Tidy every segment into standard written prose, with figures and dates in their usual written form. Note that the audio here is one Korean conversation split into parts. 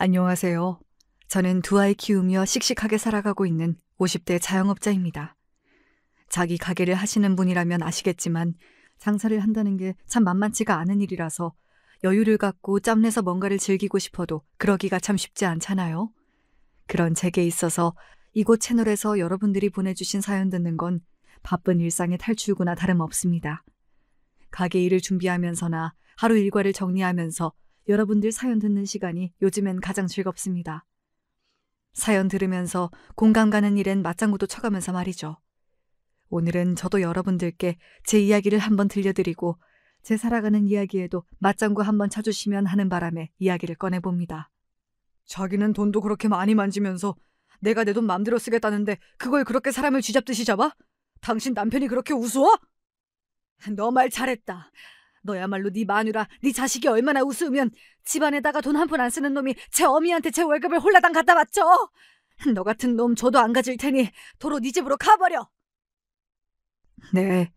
안녕하세요. 저는 두 아이 키우며 씩씩하게 살아가고 있는 50대 자영업자입니다. 자기 가게를 하시는 분이라면 아시겠지만 장사를 한다는 게 참 만만치가 않은 일이라서 여유를 갖고 짬내서 뭔가를 즐기고 싶어도 그러기가 참 쉽지 않잖아요. 그런 제게 있어서 이곳 채널에서 여러분들이 보내주신 사연 듣는 건 바쁜 일상의 탈출구나 다름없습니다. 가게 일을 준비하면서나 하루 일과를 정리하면서 여러분들 사연 듣는 시간이 요즘엔 가장 즐겁습니다. 사연 들으면서 공감 가는 일엔 맞장구도 쳐가면서 말이죠. 오늘은 저도 여러분들께 제 이야기를 한번 들려드리고 제 살아가는 이야기에도 맞장구 한번 쳐주시면 하는 바람에 이야기를 꺼내봅니다. 자기는 돈도 그렇게 많이 만지면서 내가 내 돈 맘대로 쓰겠다는데 그걸 그렇게 사람을 쥐잡듯이 잡아? 당신 남편이 그렇게 우스워? 너 말 잘했다. 너야말로 네 마누라, 네 자식이 얼마나 우스우면 집안에다가 돈 한 푼 안 쓰는 놈이 제 어미한테 제 월급을 홀라당 갖다 바쳐. 너 같은 놈 줘도 안 가질 테니 도로 네 집으로 가버려. 네,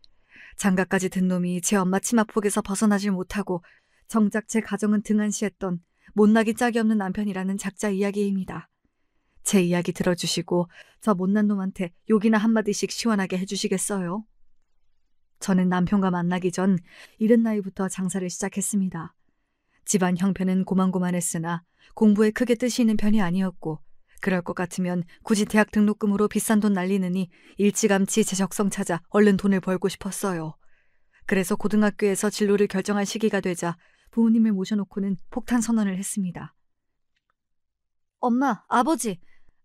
장가까지 든 놈이 제 엄마 치마폭에서 벗어나질 못하고 정작 제 가정은 등한시했던 못나기 짝이 없는 남편이라는 작자 이야기입니다. 제 이야기 들어주시고 저 못난 놈한테 욕이나 한마디씩 시원하게 해주시겠어요? 저는 남편과 만나기 전 이른 나이부터 장사를 시작했습니다. 집안 형편은 고만고만했으나 공부에 크게 뜻이 있는 편이 아니었고 그럴 것 같으면 굳이 대학 등록금으로 비싼 돈 날리느니 일찌감치 제 적성 찾아 얼른 돈을 벌고 싶었어요. 그래서 고등학교에서 진로를 결정할 시기가 되자 부모님을 모셔놓고는 폭탄 선언을 했습니다. 엄마, 아버지,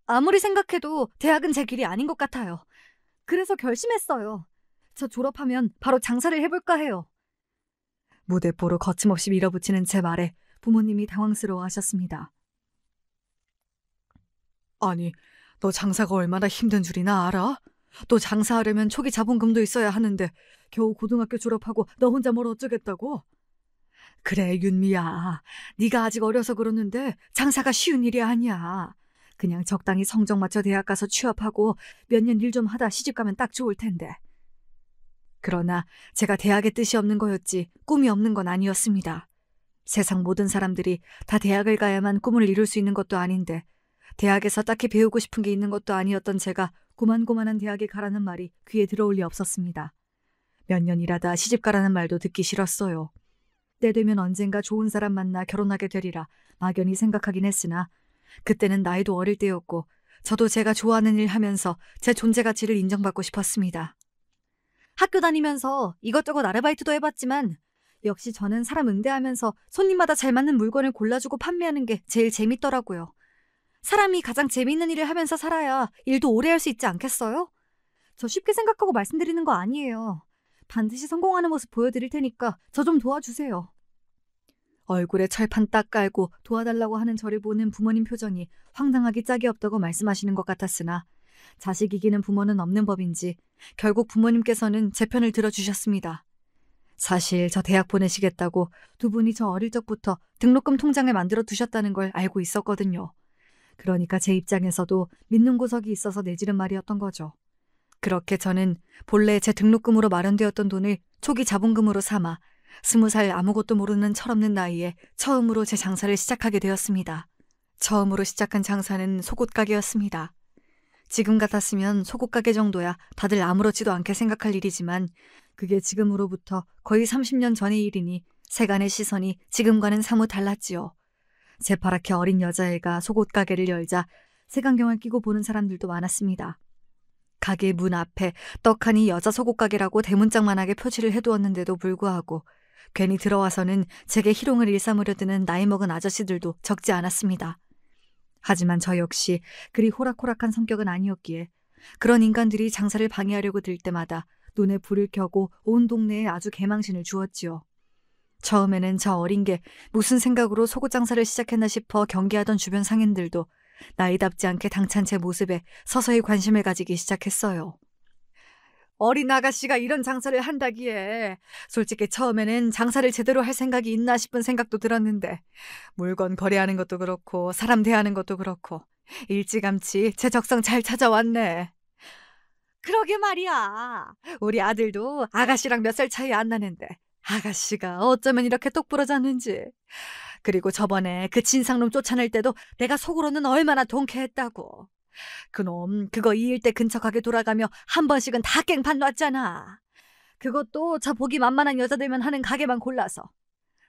아무리 생각해도 대학은 제 길이 아닌 것 같아요. 그래서 결심했어요. 저 졸업하면 바로 장사를 해볼까 해요. 무대뽀로 거침없이 밀어붙이는 제 말에 부모님이 당황스러워하셨습니다. 아니, 너 장사가 얼마나 힘든 줄이나 알아? 너 장사하려면 초기 자본금도 있어야 하는데 겨우 고등학교 졸업하고 너 혼자 뭘 어쩌겠다고? 그래, 윤미야. 네가 아직 어려서 그러는데 장사가 쉬운 일이 아니야. 그냥 적당히 성적 맞춰 대학 가서 취업하고 몇 년 일 좀 하다 시집가면 딱 좋을 텐데. 그러나 제가 대학에 뜻이 없는 거였지 꿈이 없는 건 아니었습니다. 세상 모든 사람들이 다 대학을 가야만 꿈을 이룰 수 있는 것도 아닌데 대학에서 딱히 배우고 싶은 게 있는 것도 아니었던 제가 고만고만한 대학에 가라는 말이 귀에 들어올 리 없었습니다. 몇 년 일하다 시집 가라는 말도 듣기 싫었어요. 때 되면 언젠가 좋은 사람 만나 결혼하게 되리라 막연히 생각하긴 했으나 그때는 나이도 어릴 때였고 저도 제가 좋아하는 일 하면서 제 존재 가치를 인정받고 싶었습니다. 학교 다니면서 이것저것 아르바이트도 해봤지만 역시 저는 사람 응대하면서 손님마다 잘 맞는 물건을 골라주고 판매하는 게 제일 재밌더라고요. 사람이 가장 재밌는 일을 하면서 살아야 일도 오래 할 수 있지 않겠어요? 저 쉽게 생각하고 말씀드리는 거 아니에요. 반드시 성공하는 모습 보여드릴 테니까 저 좀 도와주세요. 얼굴에 철판 딱 깔고 도와달라고 하는 저를 보는 부모님 표정이 황당하기 짝이 없다고 말씀하시는 것 같았으나 자식 이기는 부모는 없는 법인지 결국 부모님께서는 제 편을 들어주셨습니다. 사실 저 대학 보내시겠다고 두 분이 저 어릴 적부터 등록금 통장을 만들어 두셨다는 걸 알고 있었거든요. 그러니까 제 입장에서도 믿는 구석이 있어서 내지른 말이었던 거죠. 그렇게 저는 본래 제 등록금으로 마련되었던 돈을 초기 자본금으로 삼아 20살 아무것도 모르는 철없는 나이에 처음으로 제 장사를 시작하게 되었습니다. 처음으로 시작한 장사는 속옷가게였습니다. 지금 같았으면 속옷가게 정도야 다들 아무렇지도 않게 생각할 일이지만 그게 지금으로부터 거의 30년 전의 일이니 세간의 시선이 지금과는 사뭇 달랐지요. 새파랗게 어린 여자애가 속옷가게를 열자 색안경을 끼고 보는 사람들도 많았습니다. 가게 문 앞에 떡하니 여자 속옷가게라고 대문짝만하게 표시를 해두었는데도 불구하고 괜히 들어와서는 제게 희롱을 일삼으려 드는 나이 먹은 아저씨들도 적지 않았습니다. 하지만 저 역시 그리 호락호락한 성격은 아니었기에 그런 인간들이 장사를 방해하려고 들 때마다 눈에 불을 켜고 온 동네에 아주 개망신을 주었지요. 처음에는 저 어린 게 무슨 생각으로 속옷 장사를 시작했나 싶어 경계하던 주변 상인들도 나이답지 않게 당찬 제 모습에 서서히 관심을 가지기 시작했어요. 어린 아가씨가 이런 장사를 한다기에 솔직히 처음에는 장사를 제대로 할 생각이 있나 싶은 생각도 들었는데 물건 거래하는 것도 그렇고 사람 대하는 것도 그렇고 일찌감치 제 적성 잘 찾아왔네. 그러게 말이야. 우리 아들도 아가씨랑 몇 살 차이 안 나는데 아가씨가 어쩌면 이렇게 똑부러졌는지. 그리고 저번에 그 진상놈 쫓아낼 때도 내가 속으로는 얼마나 통쾌했다고. 그놈 그거 2일 때 근처 가게 돌아가며 한 번씩은 다 깽판 놨잖아. 그것도 저 보기 만만한 여자들만 하는 가게만 골라서.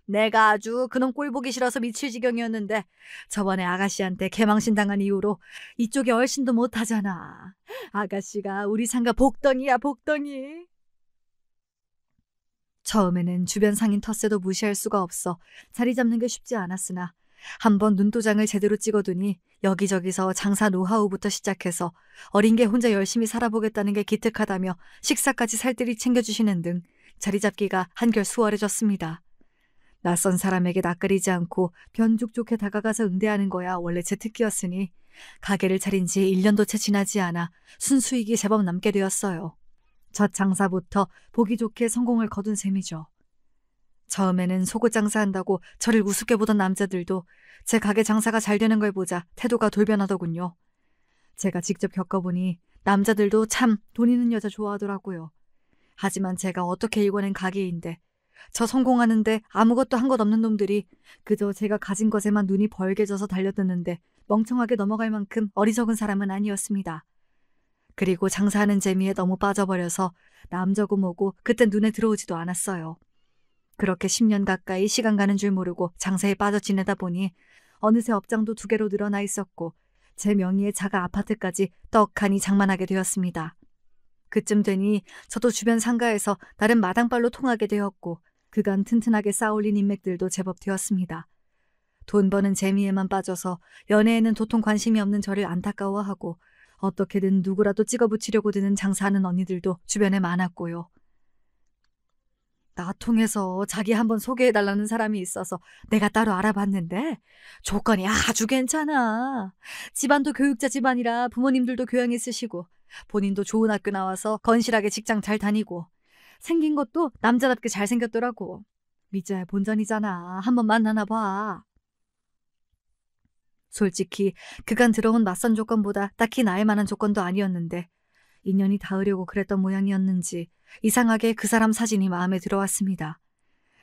내가 아주 그놈 꼴 보기 싫어서 미칠 지경이었는데 저번에 아가씨한테 개망신 당한 이후로 이쪽에 얼씬도 못하잖아. 아가씨가 우리 상가 복덩이야, 복덩이. 처음에는 주변 상인 텃세도 무시할 수가 없어 자리 잡는 게 쉽지 않았으나 한번 눈도장을 제대로 찍어두니 여기저기서 장사 노하우부터 시작해서 어린 게 혼자 열심히 살아보겠다는 게 기특하다며 식사까지 살뜰히 챙겨주시는 등 자리 잡기가 한결 수월해졌습니다. 낯선 사람에게 낯가리지 않고 변죽 좋게 다가가서 응대하는 거야 원래 제 특기였으니 가게를 차린 지 1년도 채 지나지 않아 순수익이 제법 남게 되었어요. 첫 장사부터 보기 좋게 성공을 거둔 셈이죠. 처음에는 속옷 장사한다고 저를 우습게 보던 남자들도 제 가게 장사가 잘 되는 걸 보자 태도가 돌변하더군요. 제가 직접 겪어보니 남자들도 참 돈 있는 여자 좋아하더라고요. 하지만 제가 어떻게 일궈낸 가게인데 저 성공하는데 아무것도 한 것 없는 놈들이 그저 제가 가진 것에만 눈이 벌게져서 달려드는데 멍청하게 넘어갈 만큼 어리석은 사람은 아니었습니다. 그리고 장사하는 재미에 너무 빠져버려서 남자고 뭐고 그땐 눈에 들어오지도 않았어요. 그렇게 10년 가까이 시간 가는 줄 모르고 장사에 빠져 지내다 보니 어느새 업장도 2개로 늘어나 있었고 제 명의의 자가 아파트까지 떡하니 장만하게 되었습니다. 그쯤 되니 저도 주변 상가에서 나름 마당발로 통하게 되었고 그간 튼튼하게 쌓아올린 인맥들도 제법 되었습니다. 돈 버는 재미에만 빠져서 연애에는 도통 관심이 없는 저를 안타까워하고 어떻게든 누구라도 찍어붙이려고 드는 장사하는 언니들도 주변에 많았고요. 나 통해서 자기 한번 소개해달라는 사람이 있어서 내가 따로 알아봤는데 조건이 아주 괜찮아. 집안도 교육자 집안이라 부모님들도 교양 있으시고 본인도 좋은 학교 나와서 건실하게 직장 잘 다니고 생긴 것도 남자답게 잘생겼더라고. 미자의 본전이잖아. 한번 만나나 봐. 솔직히 그간 들어온 낯선 조건보다 딱히 나을 만한 조건도 아니었는데 인연이 닿으려고 그랬던 모양이었는지 이상하게 그 사람 사진이 마음에 들어왔습니다.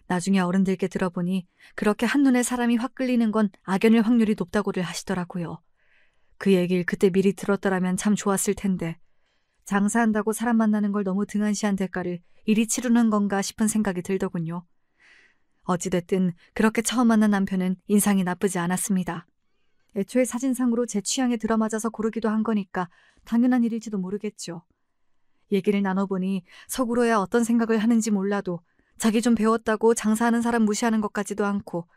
나중에 어른들께 들어보니 그렇게 한눈에 사람이 확 끌리는 건 악연일 확률이 높다고들 하시더라고요. 그 얘기를 그때 미리 들었더라면 참 좋았을 텐데 장사한다고 사람 만나는 걸 너무 등한시한 대가를 이리 치르는 건가 싶은 생각이 들더군요. 어찌됐든 그렇게 처음 만난 남편은 인상이 나쁘지 않았습니다. 애초에 사진상으로 제 취향에 들어맞아서 고르기도 한 거니까 당연한 일일지도 모르겠죠. 얘기를 나눠보니 속으로야 어떤 생각을 하는지 몰라도 자기 좀 배웠다고 장사하는 사람 무시하는 것 같지도 않고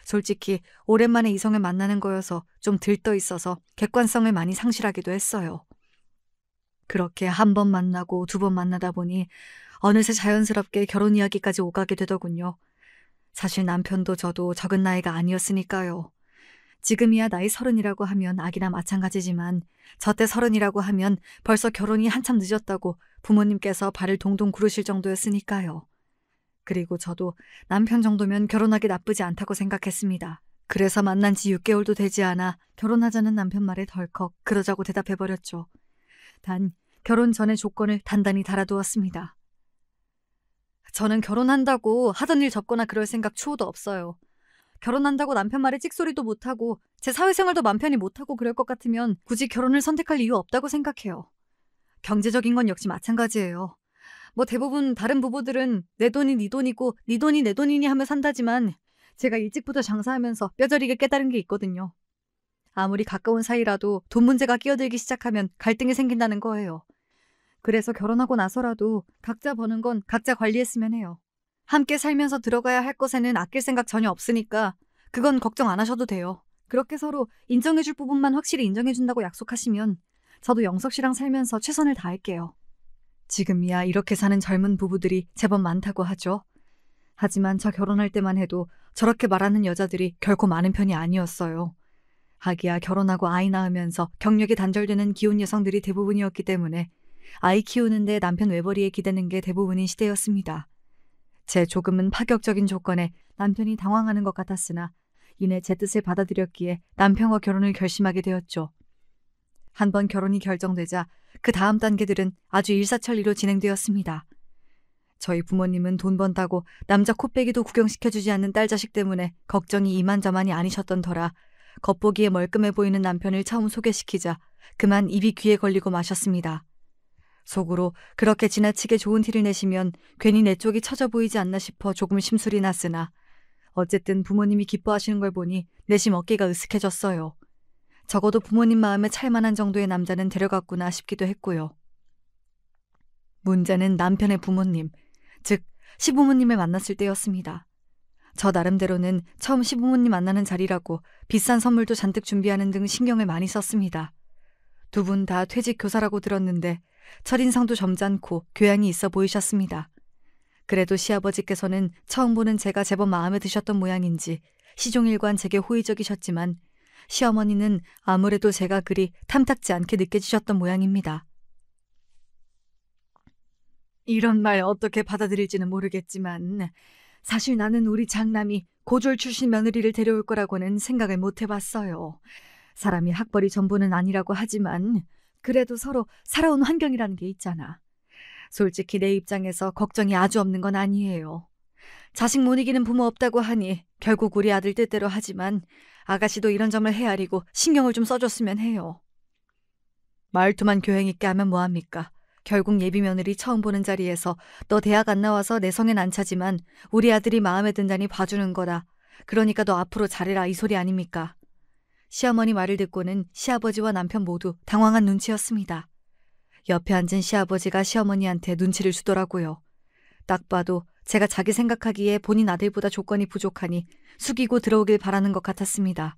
솔직히 오랜만에 이성을 만나는 거여서 좀 들떠 있어서 객관성을 많이 상실하기도 했어요. 그렇게 한 번 만나고 2번 만나다 보니 어느새 자연스럽게 결혼 이야기까지 오가게 되더군요. 사실 남편도 저도 적은 나이가 아니었으니까요. 지금이야 나이 30이라고 하면 아기나 마찬가지지만 저때 30이라고 하면 벌써 결혼이 한참 늦었다고 부모님께서 발을 동동 구르실 정도였으니까요. 그리고 저도 남편 정도면 결혼하기 나쁘지 않다고 생각했습니다. 그래서 만난 지 6개월도 되지 않아 결혼하자는 남편 말에 덜컥 그러자고 대답해버렸죠. 단 결혼 전에 조건을 단단히 달아두었습니다. 저는 결혼한다고 하던 일 접거나 그럴 생각 추호도 없어요. 결혼한다고 남편 말에 찍소리도 못하고 제 사회생활도 맘 편히 못하고 그럴 것 같으면 굳이 결혼을 선택할 이유 없다고 생각해요. 경제적인 건 역시 마찬가지예요. 뭐 대부분 다른 부부들은 내 돈이 네 돈이고 네 돈이 내 돈이니 하며 산다지만 제가 일찍부터 장사하면서 뼈저리게 깨달은 게 있거든요. 아무리 가까운 사이라도 돈 문제가 끼어들기 시작하면 갈등이 생긴다는 거예요. 그래서 결혼하고 나서라도 각자 버는 건 각자 관리했으면 해요. 함께 살면서 들어가야 할 것에는 아낄 생각 전혀 없으니까 그건 걱정 안 하셔도 돼요. 그렇게 서로 인정해줄 부분만 확실히 인정해준다고 약속하시면 저도 영석 씨랑 살면서 최선을 다할게요. 지금이야 이렇게 사는 젊은 부부들이 제법 많다고 하죠. 하지만 저 결혼할 때만 해도 저렇게 말하는 여자들이 결코 많은 편이 아니었어요. 하기야 결혼하고 아이 낳으면서 경력이 단절되는 기혼 여성들이 대부분이었기 때문에 아이 키우는데 남편 외벌이에 기대는 게 대부분인 시대였습니다. 제 조금은 파격적인 조건에 남편이 당황하는 것 같았으나 이내 제 뜻을 받아들였기에 남편과 결혼을 결심하게 되었죠. 한번 결혼이 결정되자 그 다음 단계들은 아주 일사천리로 진행되었습니다. 저희 부모님은 돈 번다고 남자 코빼기도 구경시켜주지 않는 딸 자식 때문에 걱정이 이만저만이 아니셨던 터라 겉보기에 멀끔해 보이는 남편을 처음 소개시키자 그만 입이 귀에 걸리고 마셨습니다. 속으로 그렇게 지나치게 좋은 티를 내시면 괜히 내 쪽이 처져 보이지 않나 싶어 조금 심술이 났으나 어쨌든 부모님이 기뻐하시는 걸 보니 내심 어깨가 으쓱해졌어요. 적어도 부모님 마음에 찰만한 정도의 남자는 데려갔구나 싶기도 했고요. 문제는 남편의 부모님, 즉 시부모님을 만났을 때였습니다. 저 나름대로는 처음 시부모님 만나는 자리라고 비싼 선물도 잔뜩 준비하는 등 신경을 많이 썼습니다. 두 분 다 퇴직 교사라고 들었는데 첫인상도 점잖고 교양이 있어 보이셨습니다. 그래도 시아버지께서는 처음 보는 제가 제법 마음에 드셨던 모양인지 시종일관 제게 호의적이셨지만 시어머니는 아무래도 제가 그리 탐탁지 않게 느껴지셨던 모양입니다. 이런 말 어떻게 받아들일지는 모르겠지만 사실 나는 우리 장남이 고졸 출신 며느리를 데려올 거라고는 생각을 못 해봤어요. 사람이 학벌이 전부는 아니라고 하지만 그래도 서로 살아온 환경이라는 게 있잖아. 솔직히 내 입장에서 걱정이 아주 없는 건 아니에요. 자식 못 이기는 부모 없다고 하니 결국 우리 아들 뜻대로 하지만 아가씨도 이런 점을 헤아리고 신경을 좀 써줬으면 해요. 말투만 교양 있게 하면 뭐합니까? 결국 예비 며느리 처음 보는 자리에서 너 대학 안 나와서 내 성엔 안 차지만 우리 아들이 마음에 든다니 봐주는 거다. 그러니까 너 앞으로 잘해라 이 소리 아닙니까? 시어머니 말을 듣고는 시아버지와 남편 모두 당황한 눈치였습니다. 옆에 앉은 시아버지가 시어머니한테 눈치를 주더라고요. 딱 봐도 제가 자기 생각하기에 본인 아들보다 조건이 부족하니 숙이고 들어오길 바라는 것 같았습니다.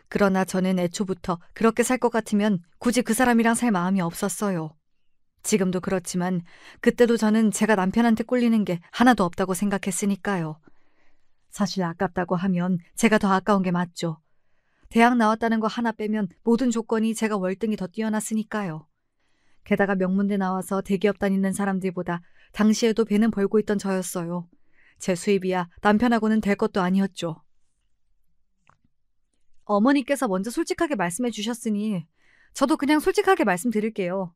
그러나 저는 애초부터 그렇게 살 것 같으면 굳이 그 사람이랑 살 마음이 없었어요. 지금도 그렇지만 그때도 저는 제가 남편한테 꼴리는 게 하나도 없다고 생각했으니까요. 사실 아깝다고 하면 제가 더 아까운 게 맞죠. 대학 나왔다는 거 하나 빼면 모든 조건이 제가 월등히 더 뛰어났으니까요. 게다가 명문대 나와서 대기업 다니는 사람들보다 당시에도 배는 벌고 있던 저였어요. 제 수입이야 남편하고는 될 것도 아니었죠. 어머니께서 먼저 솔직하게 말씀해 주셨으니 저도 그냥 솔직하게 말씀드릴게요.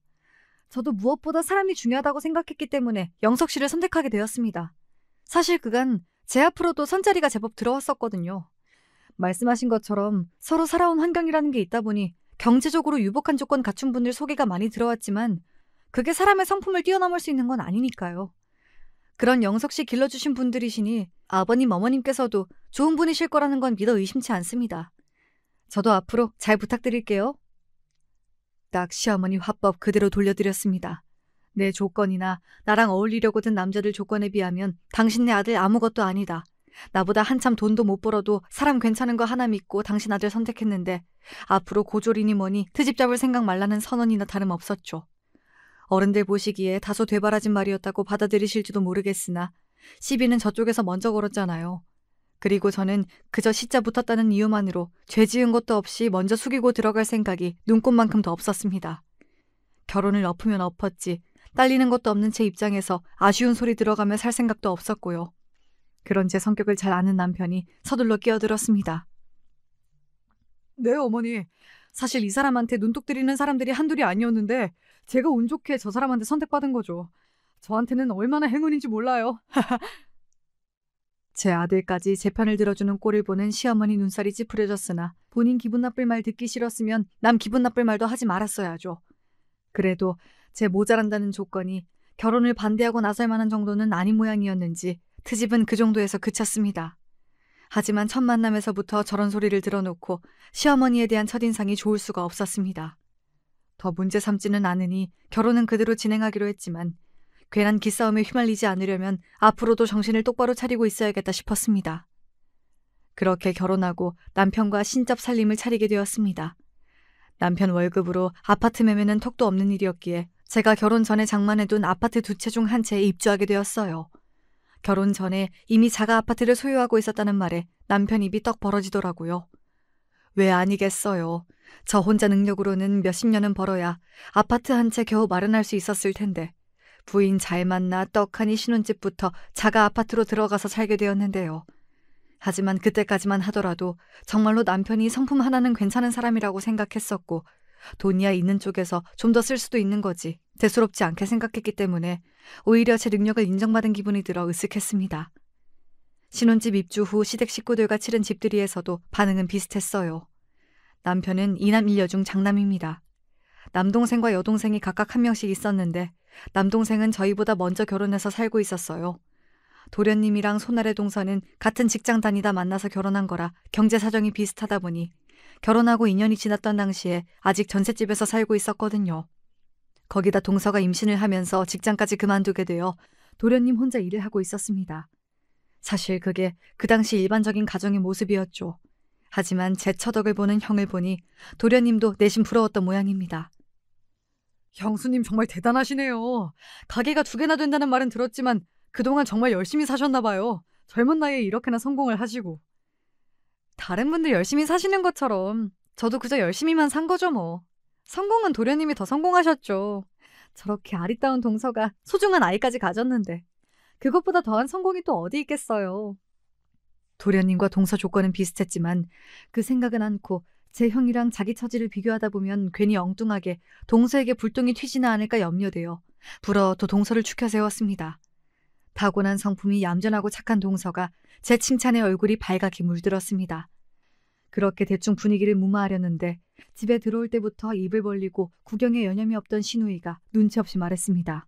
저도 무엇보다 사람이 중요하다고 생각했기 때문에 영석 씨를 선택하게 되었습니다. 사실 그간 제 앞으로도 선자리가 제법 들어왔었거든요. 말씀하신 것처럼 서로 살아온 환경이라는 게 있다 보니 경제적으로 유복한 조건 갖춘 분들 소개가 많이 들어왔지만 그게 사람의 성품을 뛰어넘을 수 있는 건 아니니까요. 그런 영석 씨 길러주신 분들이시니 아버님, 어머님께서도 좋은 분이실 거라는 건 믿어 의심치 않습니다. 저도 앞으로 잘 부탁드릴게요. 딱 시어머니 화법 그대로 돌려드렸습니다. 내 조건이나 나랑 어울리려고 든 남자들 조건에 비하면 당신네 아들 아무것도 아니다. 나보다 한참 돈도 못 벌어도 사람 괜찮은 거 하나 믿고 당신 아들 선택했는데 앞으로 고졸이니 뭐니 트집 잡을 생각 말라는 선언이나 다름없었죠. 어른들 보시기에 다소 되바라진 말이었다고 받아들이실지도 모르겠으나 시비는 저쪽에서 먼저 걸었잖아요. 그리고 저는 그저 시자 붙었다는 이유만으로 죄 지은 것도 없이 먼저 숙이고 들어갈 생각이 눈꽃만큼도 없었습니다. 결혼을 엎으면 엎었지 딸리는 것도 없는 제 입장에서 아쉬운 소리 들어가며 살 생각도 없었고요. 그런 제 성격을 잘 아는 남편이 서둘러 끼어들었습니다. 네, 어머니. 사실 이 사람한테 눈독 들이는 사람들이 한둘이 아니었는데 제가 운 좋게 저 사람한테 선택받은 거죠. 저한테는 얼마나 행운인지 몰라요. 제 아들까지 제 편을 들어주는 꼴을 보는 시어머니 눈살이 찌푸려졌으나 본인 기분 나쁠 말 듣기 싫었으면 남 기분 나쁠 말도 하지 말았어야죠. 그래도 제 모자란다는 조건이 결혼을 반대하고 나설 만한 정도는 아닌 모양이었는지 트집은 그 정도에서 그쳤습니다. 하지만 첫 만남에서부터 저런 소리를 들어놓고 시어머니에 대한 첫인상이 좋을 수가 없었습니다. 더 문제 삼지는 않으니 결혼은 그대로 진행하기로 했지만 괜한 기싸움에 휘말리지 않으려면 앞으로도 정신을 똑바로 차리고 있어야겠다 싶었습니다. 그렇게 결혼하고 남편과 신접 살림을 차리게 되었습니다. 남편 월급으로 아파트 매매는 턱도 없는 일이었기에 제가 결혼 전에 장만해둔 아파트 두 채 중 한 채에 입주하게 되었어요. 결혼 전에 이미 자가 아파트를 소유하고 있었다는 말에 남편 입이 떡 벌어지더라고요. 왜 아니겠어요. 저 혼자 능력으로는 몇십 년은 벌어야 아파트 한 채 겨우 마련할 수 있었을 텐데 부인 잘 만나 떡하니 신혼집부터 자가 아파트로 들어가서 살게 되었는데요. 하지만 그때까지만 하더라도 정말로 남편이 성품 하나는 괜찮은 사람이라고 생각했었고 돈이야 있는 쪽에서 좀 더 쓸 수도 있는 거지 대수롭지 않게 생각했기 때문에 오히려 제 능력을 인정받은 기분이 들어 으쓱했습니다. 신혼집 입주 후 시댁 식구들과 치른 집들이에서도 반응은 비슷했어요. 남편은 이남 일녀 중 장남입니다. 남동생과 여동생이 각각 한 명씩 있었는데 남동생은 저희보다 먼저 결혼해서 살고 있었어요. 도련님이랑 손아래 동서는 같은 직장 다니다 만나서 결혼한 거라 경제 사정이 비슷하다 보니 결혼하고 2년이 지났던 당시에 아직 전셋집에서 살고 있었거든요. 거기다 동서가 임신을 하면서 직장까지 그만두게 되어 도련님 혼자 일을 하고 있었습니다. 사실 그게 그 당시 일반적인 가정의 모습이었죠. 하지만 제 처덕을 보는 형을 보니 도련님도 내심 부러웠던 모양입니다. 형수님 정말 대단하시네요. 가게가 2개나 된다는 말은 들었지만 그동안 정말 열심히 사셨나 봐요. 젊은 나이에 이렇게나 성공을 하시고. 다른 분들 열심히 사시는 것처럼 저도 그저 열심히만 산 거죠 뭐. 성공은 도련님이 더 성공하셨죠. 저렇게 아리따운 동서가 소중한 아이까지 가졌는데 그것보다 더한 성공이 또 어디 있겠어요. 도련님과 동서 조건은 비슷했지만 그 생각은 않고 제 형이랑 자기 처지를 비교하다 보면 괜히 엉뚱하게 동서에게 불똥이 튀지는 않을까 염려되어 불어 또 동서를 추켜 세웠습니다. 타고난 성품이 얌전하고 착한 동서가 제 칭찬에 얼굴이 발갛게 물들었습니다. 그렇게 대충 분위기를 무마하려는데 집에 들어올 때부터 입을 벌리고 구경에 여념이 없던 신우이가 눈치 없이 말했습니다.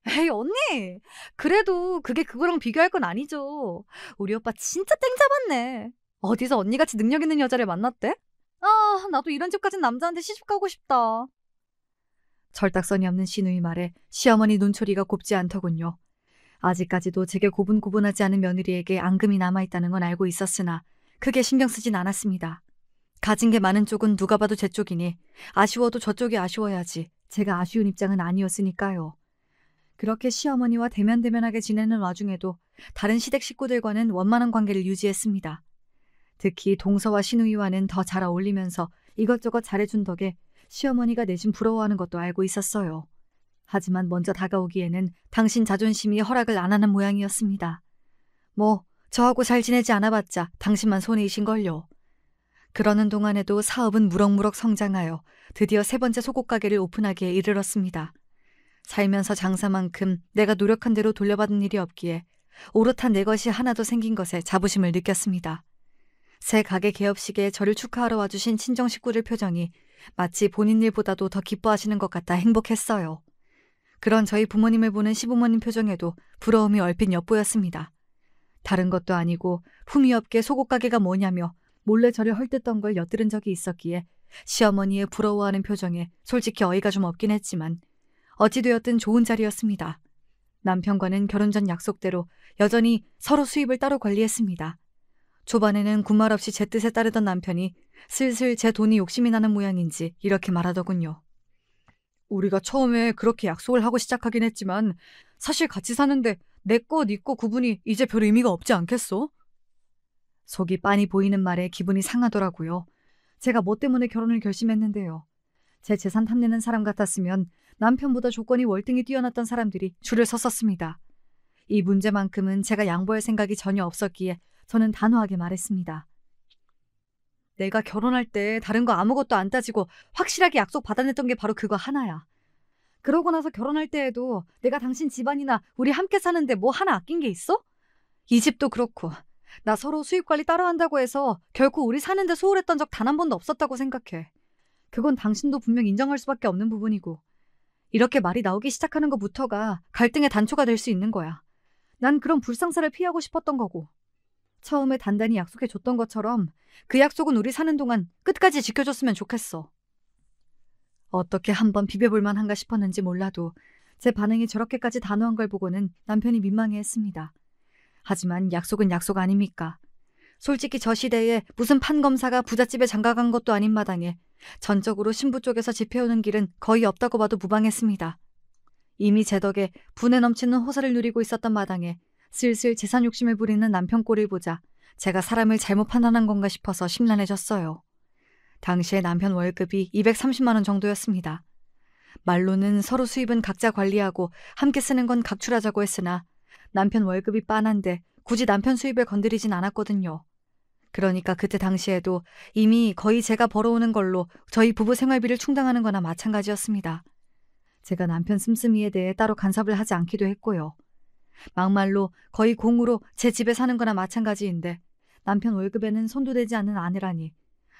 에이 언니! 그래도 그게 그거랑 비교할 건 아니죠. 우리 오빠 진짜 땡 잡았네. 어디서 언니같이 능력 있는 여자를 만났대? 아 나도 이런 집 가진 남자한테 시집 가고 싶다. 철딱서니 없는 신우이 말에 시어머니 눈초리가 곱지 않더군요. 아직까지도 제게 고분고분하지 않은 며느리에게 앙금이 남아있다는 건 알고 있었으나 크게 신경 쓰진 않았습니다. 가진 게 많은 쪽은 누가 봐도 제 쪽이니 아쉬워도 저쪽이 아쉬워야지 제가 아쉬운 입장은 아니었으니까요. 그렇게 시어머니와 대면대면하게 지내는 와중에도 다른 시댁 식구들과는 원만한 관계를 유지했습니다. 특히 동서와 신우이와는 더 잘 어울리면서 이것저것 잘해준 덕에 시어머니가 내심 부러워하는 것도 알고 있었어요. 하지만 먼저 다가오기에는 당신 자존심이 허락을 안 하는 모양이었습니다. 뭐 저하고 잘 지내지 않아봤자 당신만 손해이신걸요. 그러는 동안에도 사업은 무럭무럭 성장하여 드디어 3번째 속옷 가게를 오픈하기에 이르렀습니다. 살면서 장사만큼 내가 노력한 대로 돌려받은 일이 없기에 오롯한 내 것이 하나도 생긴 것에 자부심을 느꼈습니다. 새 가게 개업식에 저를 축하하러 와주신 친정 식구들 표정이 마치 본인 일보다도 더 기뻐하시는 것 같아 행복했어요. 그런 저희 부모님을 보는 시부모님 표정에도 부러움이 얼핏 엿보였습니다. 다른 것도 아니고 품위 없게 속옷 가게가 뭐냐며 몰래 저를 헐뜯던 걸 엿들은 적이 있었기에 시어머니의 부러워하는 표정에 솔직히 어이가 좀 없긴 했지만 어찌되었든 좋은 자리였습니다. 남편과는 결혼 전 약속대로 여전히 서로 수입을 따로 관리했습니다. 초반에는 군말 없이 제 뜻에 따르던 남편이 슬슬 제 돈이 욕심이 나는 모양인지 이렇게 말하더군요. 우리가 처음에 그렇게 약속을 하고 시작하긴 했지만 사실 같이 사는데 내 거, 네 거 구분이 이제 별 의미가 없지 않겠어? 속이 빤히 보이는 말에 기분이 상하더라고요. 제가 뭐 때문에 결혼을 결심했는데요. 제 재산 탐내는 사람 같았으면 남편보다 조건이 월등히 뛰어났던 사람들이 줄을 섰었습니다. 이 문제만큼은 제가 양보할 생각이 전혀 없었기에 저는 단호하게 말했습니다. 내가 결혼할 때 다른 거 아무것도 안 따지고 확실하게 약속 받아냈던 게 바로 그거 하나야. 그러고 나서 결혼할 때에도 내가 당신 집안이나 우리 함께 사는데 뭐 하나 아낀 게 있어? 이 집도 그렇고 나 서로 수입 관리 따로 한다고 해서 결코 우리 사는데 소홀했던 적 단 한 번도 없었다고 생각해. 그건 당신도 분명 인정할 수밖에 없는 부분이고 이렇게 말이 나오기 시작하는 것부터가 갈등의 단초가 될 수 있는 거야. 난 그런 불상사를 피하고 싶었던 거고 처음에 단단히 약속해줬던 것처럼 그 약속은 우리 사는 동안 끝까지 지켜줬으면 좋겠어. 어떻게 한번 비벼볼 만한가 싶었는지 몰라도 제 반응이 저렇게까지 단호한 걸 보고는 남편이 민망해했습니다. 하지만 약속은 약속 아닙니까? 솔직히 저 시대에 무슨 판검사가 부잣집에 장가간 것도 아닌 마당에 전적으로 신부 쪽에서 집해오는 길은 거의 없다고 봐도 무방했습니다. 이미 제 덕에 분에 넘치는 호사를 누리고 있었던 마당에 슬슬 재산 욕심을 부리는 남편 꼴을 보자 제가 사람을 잘못 판단한 건가 싶어서 심란해졌어요. 당시에 남편 월급이 230만 원 정도였습니다. 말로는 서로 수입은 각자 관리하고 함께 쓰는 건 각출하자고 했으나 남편 월급이 빤한데 굳이 남편 수입을 건드리진 않았거든요. 그러니까 그때 당시에도 이미 거의 제가 벌어오는 걸로 저희 부부 생활비를 충당하는 거나 마찬가지였습니다. 제가 남편 씀씀이에 대해 따로 간섭을 하지 않기도 했고요. 막말로 거의 공으로 제 집에 사는 거나 마찬가지인데 남편 월급에는 손도 대지 않는 아내라니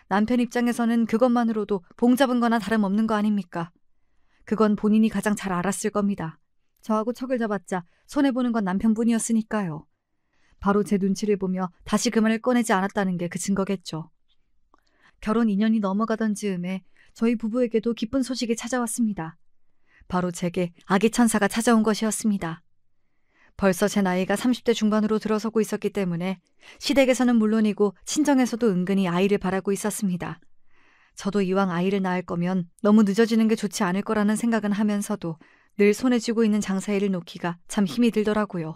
남편 입장에서는 그것만으로도 봉 잡은 거나 다름없는 거 아닙니까? 그건 본인이 가장 잘 알았을 겁니다. 저하고 척을 잡았자 손해보는 건 남편뿐이었으니까요. 바로 제 눈치를 보며 다시 그 말을 꺼내지 않았다는 게 그 증거겠죠. 결혼 2년이 넘어가던 즈음에 저희 부부에게도 기쁜 소식이 찾아왔습니다. 바로 제게 아기 천사가 찾아온 것이었습니다. 벌써 제 나이가 30대 중반으로 들어서고 있었기 때문에 시댁에서는 물론이고 친정에서도 은근히 아이를 바라고 있었습니다. 저도 이왕 아이를 낳을 거면 너무 늦어지는 게 좋지 않을 거라는 생각은 하면서도 늘 손에 쥐고 있는 장사일을 놓기가 참 힘이 들더라고요.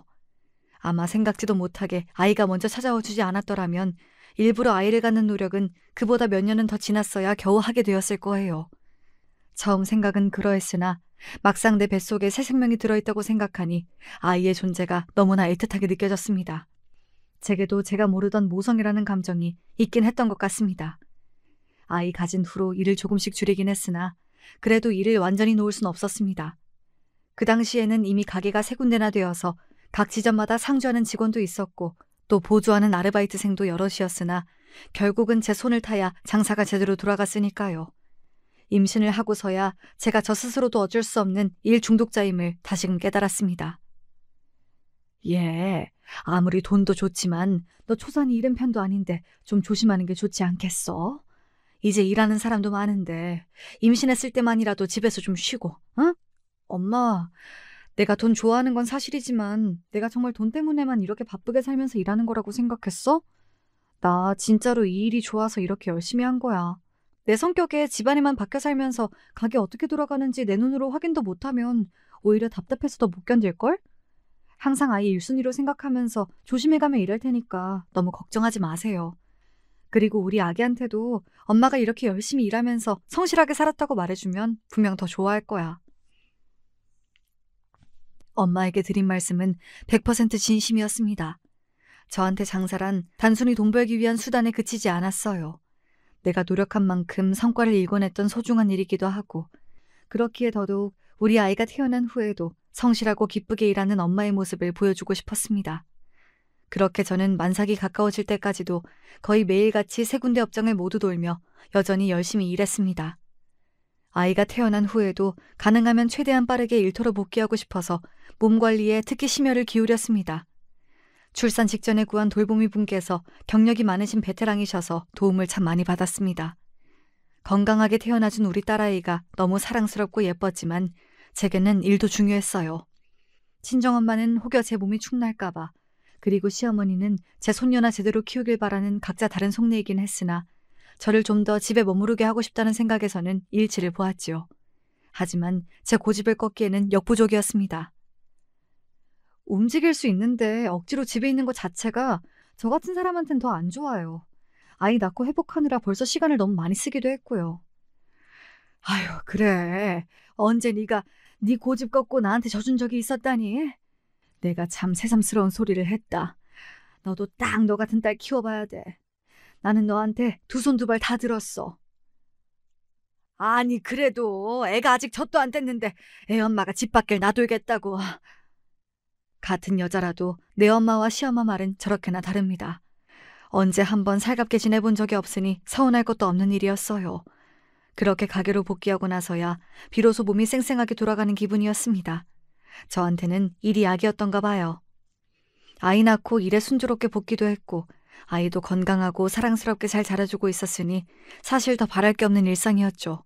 아마 생각지도 못하게 아이가 먼저 찾아와 주지 않았더라면 일부러 아이를 갖는 노력은 그보다 몇 년은 더 지났어야 겨우 하게 되었을 거예요. 처음 생각은 그러했으나 막상 내 뱃속에 새 생명이 들어있다고 생각하니 아이의 존재가 너무나 애틋하게 느껴졌습니다. 제게도 제가 모르던 모성이라는 감정이 있긴 했던 것 같습니다. 아이 가진 후로 일을 조금씩 줄이긴 했으나 그래도 일을 완전히 놓을 순 없었습니다. 그 당시에는 이미 가게가 3군데나 되어서 각 지점마다 상주하는 직원도 있었고 또 보조하는 아르바이트생도 여럿이었으나 결국은 제 손을 타야 장사가 제대로 돌아갔으니까요. 임신을 하고서야 제가 저 스스로도 어쩔 수 없는 일 중독자임을 다시금 깨달았습니다. 예, 아무리 돈도 좋지만 너 초산이 이른 편도 아닌데 좀 조심하는 게 좋지 않겠어? 이제 일하는 사람도 많은데 임신했을 때만이라도 집에서 좀 쉬고, 응? 엄마, 내가 돈 좋아하는 건 사실이지만 내가 정말 돈 때문에만 이렇게 바쁘게 살면서 일하는 거라고 생각했어? 나 진짜로 이 일이 좋아서 이렇게 열심히 한 거야. 내 성격에 집안에만 박혀 살면서 가게 어떻게 돌아가는지 내 눈으로 확인도 못하면 오히려 답답해서 더 못 견딜걸? 항상 아이 1순위로 생각하면서 조심해가며 일할 테니까 너무 걱정하지 마세요. 그리고 우리 아기한테도 엄마가 이렇게 열심히 일하면서 성실하게 살았다고 말해주면 분명 더 좋아할 거야. 엄마에게 드린 말씀은 100% 진심이었습니다. 저한테 장사란 단순히 돈 벌기 위한 수단에 그치지 않았어요. 내가 노력한 만큼 성과를 일궈냈던 소중한 일이기도 하고 그렇기에 더더욱 우리 아이가 태어난 후에도 성실하고 기쁘게 일하는 엄마의 모습을 보여주고 싶었습니다. 그렇게 저는 만삭이 가까워질 때까지도 거의 매일같이 3군데 업장을 모두 돌며 여전히 열심히 일했습니다. 아이가 태어난 후에도 가능하면 최대한 빠르게 일터로 복귀하고 싶어서 몸 관리에 특히 심혈을 기울였습니다. 출산 직전에 구한 돌보미 분께서 경력이 많으신 베테랑이셔서 도움을 참 많이 받았습니다. 건강하게 태어나준 우리 딸아이가 너무 사랑스럽고 예뻤지만 제게는 일도 중요했어요. 친정엄마는 혹여 제 몸이 축날까봐 그리고 시어머니는 제 손녀나 제대로 키우길 바라는 각자 다른 속내이긴 했으나 저를 좀 더 집에 머무르게 하고 싶다는 생각에서는 일치를 보았지요. 하지만 제 고집을 꺾기에는 역부족이었습니다. 움직일 수 있는데 억지로 집에 있는 것 자체가 저 같은 사람한텐 더 안 좋아요. 아이 낳고 회복하느라 벌써 시간을 너무 많이 쓰기도 했고요. 아휴, 그래. 언제 네가 네 고집 꺾고 나한테 져준 적이 있었다니? 내가 참 새삼스러운 소리를 했다. 너도 딱 너 같은 딸 키워봐야 돼. 나는 너한테 두 손 두 발 다 들었어. 아니 그래도 애가 아직 젖도 안 뗐는데 애 엄마가 집 밖을 놔둘겠다고. 같은 여자라도 내 엄마와 시엄마 말은 저렇게나 다릅니다. 언제 한번 살갑게 지내본 적이 없으니 서운할 것도 없는 일이었어요. 그렇게 가게로 복귀하고 나서야 비로소 몸이 쌩쌩하게 돌아가는 기분이었습니다. 저한테는 일이 약이었던가 봐요. 아이 낳고 일에 순조롭게 복귀도 했고 아이도 건강하고 사랑스럽게 잘 자라주고 있었으니 사실 더 바랄 게 없는 일상이었죠.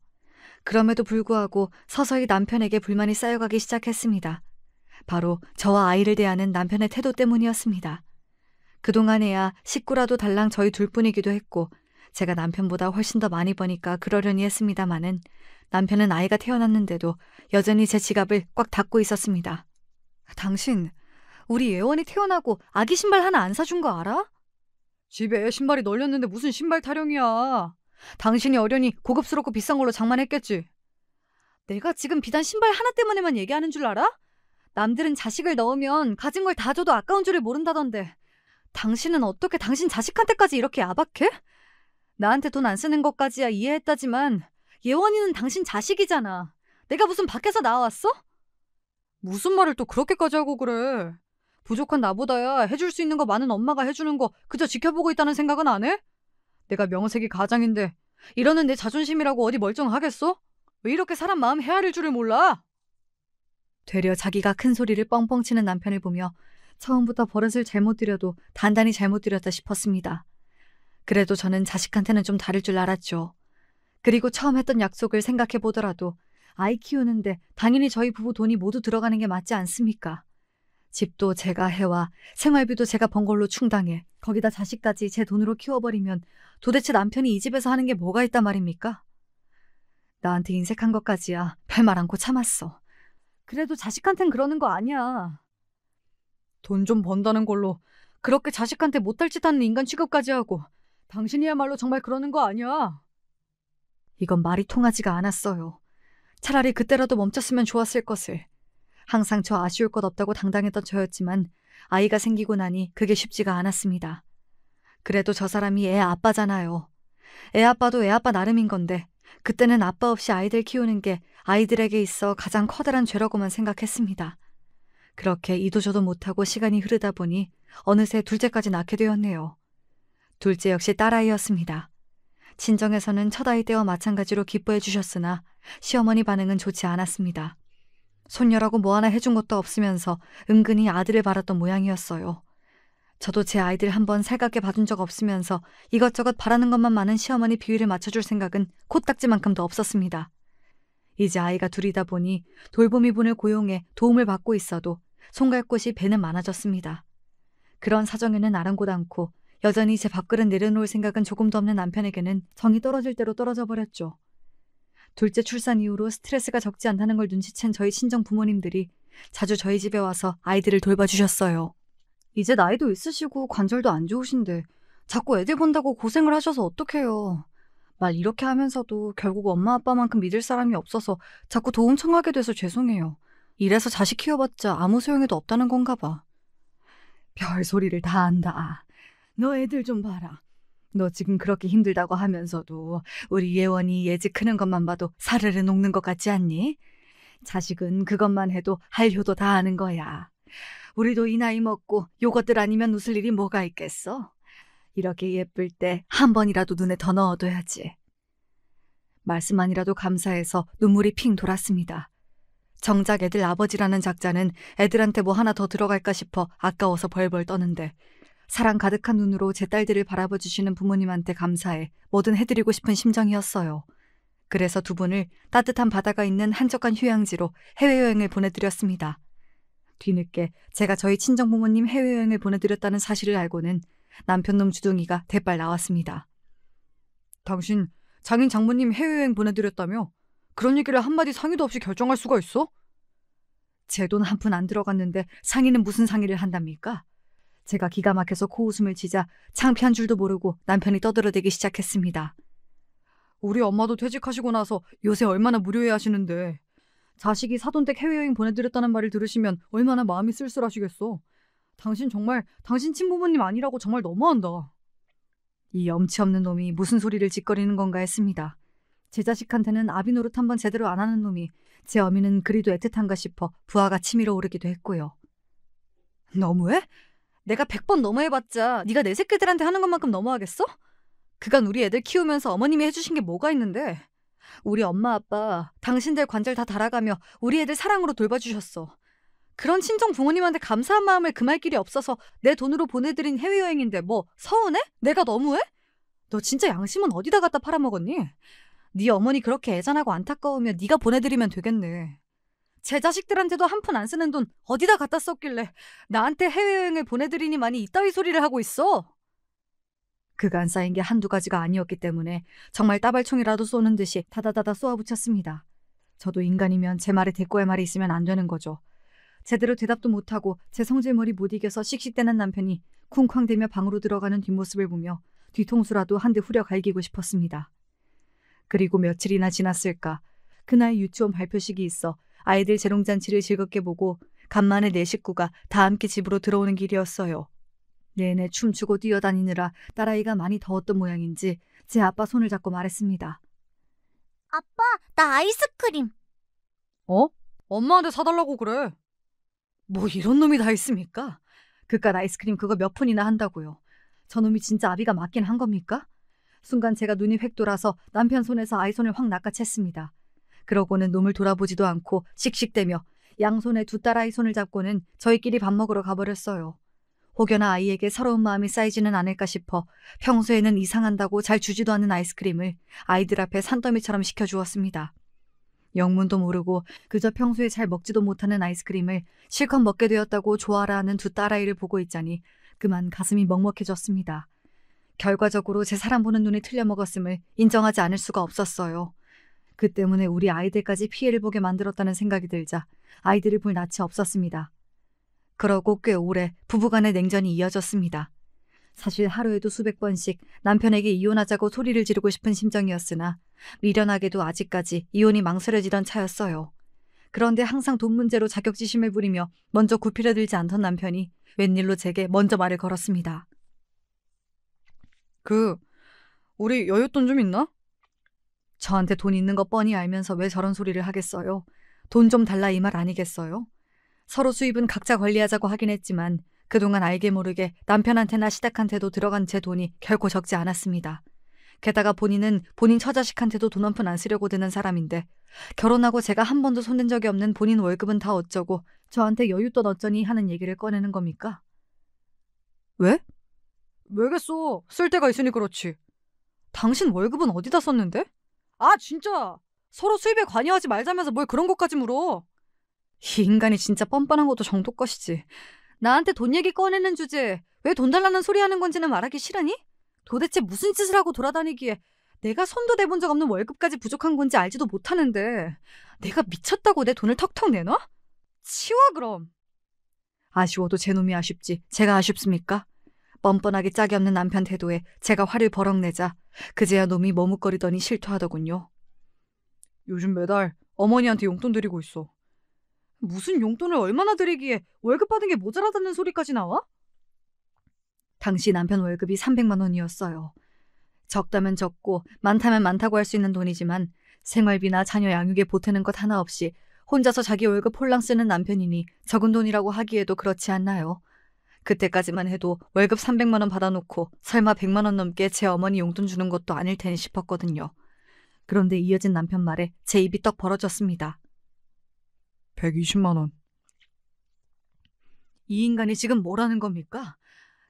그럼에도 불구하고 서서히 남편에게 불만이 쌓여가기 시작했습니다. 바로 저와 아이를 대하는 남편의 태도 때문이었습니다. 그동안에야 식구라도 달랑 저희 둘뿐이기도 했고 제가 남편보다 훨씬 더 많이 버니까 그러려니 했습니다마는 남편은 아이가 태어났는데도 여전히 제 지갑을 꽉 닫고 있었습니다. 당신, 우리 예원이 태어나고 아기 신발 하나 안 사준 거 알아? 집에 신발이 널렸는데 무슨 신발 타령이야. 당신이 어련히 고급스럽고 비싼 걸로 장만했겠지. 내가 지금 비단 신발 하나 때문에만 얘기하는 줄 알아? 남들은 자식을 넣으면 가진 걸 다 줘도 아까운 줄을 모른다던데 당신은 어떻게 당신 자식한테까지 이렇게 야박해? 나한테 돈 안 쓰는 것까지야 이해했다지만 예원이는 당신 자식이잖아. 내가 무슨 밖에서 나왔어? 무슨 말을 또 그렇게까지 하고 그래. 부족한 나보다야 해줄 수 있는 거 많은 엄마가 해주는 거 그저 지켜보고 있다는 생각은 안 해? 내가 명색이 가장인데 이러는 내 자존심이라고 어디 멀쩡하겠어? 왜 이렇게 사람 마음 헤아릴 줄을 몰라? 되려 자기가 큰 소리를 뻥뻥 치는 남편을 보며 처음부터 버릇을 잘못 들여도 단단히 잘못 들였다 싶었습니다. 그래도 저는 자식한테는 좀 다를 줄 알았죠. 그리고 처음 했던 약속을 생각해 보더라도 아이 키우는데 당연히 저희 부부 돈이 모두 들어가는 게 맞지 않습니까? 집도 제가 해와 생활비도 제가 번 걸로 충당해 거기다 자식까지 제 돈으로 키워버리면 도대체 남편이 이 집에서 하는 게 뭐가 있단 말입니까? 나한테 인색한 것까지야 별말 않고 참았어. 그래도 자식한텐 그러는 거 아니야. 돈 좀 번다는 걸로 그렇게 자식한테 못할 짓 하는 인간 취급까지 하고 당신이야말로 정말 그러는 거 아니야. 이건 말이 통하지가 않았어요. 차라리 그때라도 멈췄으면 좋았을 것을. 항상 저 아쉬울 것 없다고 당당했던 저였지만 아이가 생기고 나니 그게 쉽지가 않았습니다. 그래도 저 사람이 애 아빠잖아요. 애 아빠도 애 아빠 나름인 건데 그때는 아빠 없이 아이들 키우는 게 아이들에게 있어 가장 커다란 죄라고만 생각했습니다. 그렇게 이도저도 못하고 시간이 흐르다 보니 어느새 둘째까지 낳게 되었네요. 둘째 역시 딸아이였습니다. 친정에서는 첫 아이 때와 마찬가지로 기뻐해 주셨으나 시어머니 반응은 좋지 않았습니다. 손녀라고 뭐 하나 해준 것도 없으면서 은근히 아들을 바랐던 모양이었어요. 저도 제 아이들 한번 살갑게 봐준 적 없으면서 이것저것 바라는 것만 많은 시어머니 비위를 맞춰줄 생각은 코딱지만큼도 없었습니다. 이제 아이가 둘이다 보니 돌보미 분을 고용해 도움을 받고 있어도 손갈 곳이 배는 많아졌습니다. 그런 사정에는 아랑곳 않고 여전히 제 밥그릇 내려놓을 생각은 조금도 없는 남편에게는 정이 떨어질 대로 떨어져 버렸죠. 둘째 출산 이후로 스트레스가 적지 않다는 걸 눈치챈 저희 친정 부모님들이 자주 저희 집에 와서 아이들을 돌봐주셨어요. 이제 나이도 있으시고 관절도 안 좋으신데 자꾸 애들 본다고 고생을 하셔서 어떡해요. 말 이렇게 하면서도 결국 엄마 아빠만큼 믿을 사람이 없어서 자꾸 도움 청하게 돼서 죄송해요. 이래서 자식 키워봤자 아무 소용이도 없다는 건가 봐. 별소리를 다 한다. 너 애들 좀 봐라. 너 지금 그렇게 힘들다고 하면서도 우리 예원이 예지 크는 것만 봐도 사르르 녹는 것 같지 않니? 자식은 그것만 해도 할 효도 다 하는 거야. 우리도 이 나이 먹고 요것들 아니면 웃을 일이 뭐가 있겠어? 이렇게 예쁠 때 한 번이라도 눈에 더 넣어둬야지. 말씀만이라도 감사해서 눈물이 핑 돌았습니다. 정작 애들 아버지라는 작자는 애들한테 뭐 하나 더 들어갈까 싶어 아까워서 벌벌 떠는데 사랑 가득한 눈으로 제 딸들을 바라봐 주시는 부모님한테 감사해 뭐든 해드리고 싶은 심정이었어요. 그래서 두 분을 따뜻한 바다가 있는 한적한 휴양지로 해외여행을 보내드렸습니다. 뒤늦게 제가 저희 친정부모님 해외여행을 보내드렸다는 사실을 알고는 남편놈 주둥이가 대빨 나왔습니다. 당신 장인 장모님 해외여행 보내드렸다며? 그런 얘기를 한마디 상의도 없이 결정할 수가 있어? 제 돈 한 푼 안 들어갔는데 상의는 무슨 상의를 한답니까? 제가 기가 막혀서 코웃음을 치자 창피한 줄도 모르고 남편이 떠들어대기 시작했습니다. 우리 엄마도 퇴직하시고 나서 요새 얼마나 무료해 하시는데 자식이 사돈댁 해외여행 보내드렸다는 말을 들으시면 얼마나 마음이 쓸쓸하시겠어. 당신 정말 당신 친부모님 아니라고 정말 너무한다. 이 염치 없는 놈이 무슨 소리를 짓거리는 건가 했습니다. 제 자식한테는 아비 노릇 한번 제대로 안 하는 놈이 제 어미는 그리도 애틋한가 싶어 부하가 치밀어 오르기도 했고요. 너무해? 내가 100번 너무해봤자 네가 내 새끼들한테 하는 것만큼 너무하겠어? 그간 우리 애들 키우면서 어머님이 해주신 게 뭐가 있는데. 우리 엄마 아빠 당신들 관절 다 달아가며 우리 애들 사랑으로 돌봐주셨어. 그런 친정 부모님한테 감사한 마음을 금할 길이 없어서 내 돈으로 보내드린 해외여행인데 뭐 서운해? 내가 너무해? 너 진짜 양심은 어디다 갖다 팔아먹었니? 네 어머니 그렇게 애잔하고 안타까우면 네가 보내드리면 되겠네. 제 자식들한테도 한 푼 안 쓰는 돈 어디다 갖다 썼길래 나한테 해외여행을 보내드리니만이 이따위 소리를 하고 있어. 그간 쌓인 게 한두 가지가 아니었기 때문에 정말 따발총이라도 쏘는 듯이 다다다다 쏘아붙였습니다. 저도 인간이면 제 말에 대꾸할 말이 있으면 안 되는 거죠. 제대로 대답도 못하고 제 성질머리 못 이겨서 씩씩대는 남편이 쿵쾅대며 방으로 들어가는 뒷모습을 보며 뒤통수라도 한 대 후려 갈기고 싶었습니다. 그리고 며칠이나 지났을까 그날 유치원 발표식이 있어 아이들 재롱잔치를 즐겁게 보고 간만에 네 식구가 다 함께 집으로 들어오는 길이었어요. 내내 춤추고 뛰어다니느라 딸아이가 많이 더웠던 모양인지 제 아빠 손을 잡고 말했습니다. 아빠, 나 아이스크림. 어? 엄마한테 사달라고 그래. 뭐 이런 놈이 다 있습니까? 그깟 아이스크림 그거 몇 푼이나 한다고요. 저놈이 진짜 아비가 맞긴 한 겁니까? 순간 제가 눈이 획 돌아서 남편 손에서 아이 손을 확 낚아챘습니다. 그러고는 놈을 돌아보지도 않고 씩씩대며 양손에 두 딸아이 손을 잡고는 저희끼리 밥 먹으러 가버렸어요. 혹여나 아이에게 서러운 마음이 쌓이지는 않을까 싶어 평소에는 이상한다고 잘 주지도 않는 아이스크림을 아이들 앞에 산더미처럼 시켜주었습니다. 영문도 모르고 그저 평소에 잘 먹지도 못하는 아이스크림을 실컷 먹게 되었다고 좋아라 하는 두 딸아이를 보고 있자니 그만 가슴이 먹먹해졌습니다. 결과적으로 제 사람 보는 눈이 틀려 먹었음을 인정하지 않을 수가 없었어요. 그 때문에 우리 아이들까지 피해를 보게 만들었다는 생각이 들자 아이들을 볼 낯이 없었습니다. 그러고 꽤 오래 부부간의 냉전이 이어졌습니다. 사실 하루에도 수백 번씩 남편에게 이혼하자고 소리를 지르고 싶은 심정이었으나 미련하게도 아직까지 이혼이 망설여지던 차였어요. 그런데 항상 돈 문제로 자격지심을 부리며 먼저 굽히려 들지 않던 남편이 웬일로 제게 먼저 말을 걸었습니다. 우리 여윳돈 좀 있나? 저한테 돈 있는 거 뻔히 알면서 왜 저런 소리를 하겠어요? 돈 좀 달라 이 말 아니겠어요? 서로 수입은 각자 관리하자고 하긴 했지만 그동안 알게 모르게 남편한테나 시댁한테도 들어간 제 돈이 결코 적지 않았습니다. 게다가 본인은 본인 처자식한테도 돈 한 푼 안 쓰려고 드는 사람인데 결혼하고 제가 한 번도 손댄 적이 없는 본인 월급은 다 어쩌고 저한테 여윳돈 어쩌니 하는 얘기를 꺼내는 겁니까? 왜? 왜겠어? 쓸 데가 있으니 그렇지. 당신 월급은 어디다 썼는데? 아 진짜! 서로 수입에 관여하지 말자면서 뭘 그런 것까지 물어. 이 인간이 진짜 뻔뻔한 것도 정도 것이지. 나한테 돈 얘기 꺼내는 주제에 왜 돈 달라는 소리 하는 건지는 말하기 싫으니? 도대체 무슨 짓을 하고 돌아다니기에 내가 손도 대본 적 없는 월급까지 부족한 건지 알지도 못하는데 내가 미쳤다고 내 돈을 턱턱 내놔? 치워 그럼. 아쉬워도 제 놈이 아쉽지 제가 아쉽습니까? 뻔뻔하게 짝이 없는 남편 태도에 제가 화를 버럭 내자 그제야 놈이 머뭇거리더니 실토하더군요. 요즘 매달 어머니한테 용돈 드리고 있어. 무슨 용돈을 얼마나 드리기에 월급 받은 게 모자라다는 소리까지 나와? 당시 남편 월급이 300만 원이었어요. 적다면 적고 많다면 많다고 할 수 있는 돈이지만 생활비나 자녀 양육에 보태는 것 하나 없이 혼자서 자기 월급 홀랑 쓰는 남편이니 적은 돈이라고 하기에도 그렇지 않나요? 그때까지만 해도 월급 300만 원 받아놓고 설마 100만 원 넘게 제 어머니 용돈 주는 것도 아닐 테니 싶었거든요. 그런데 이어진 남편 말에 제 입이 떡 벌어졌습니다. 120만 원. 이 인간이 지금 뭐라는 겁니까?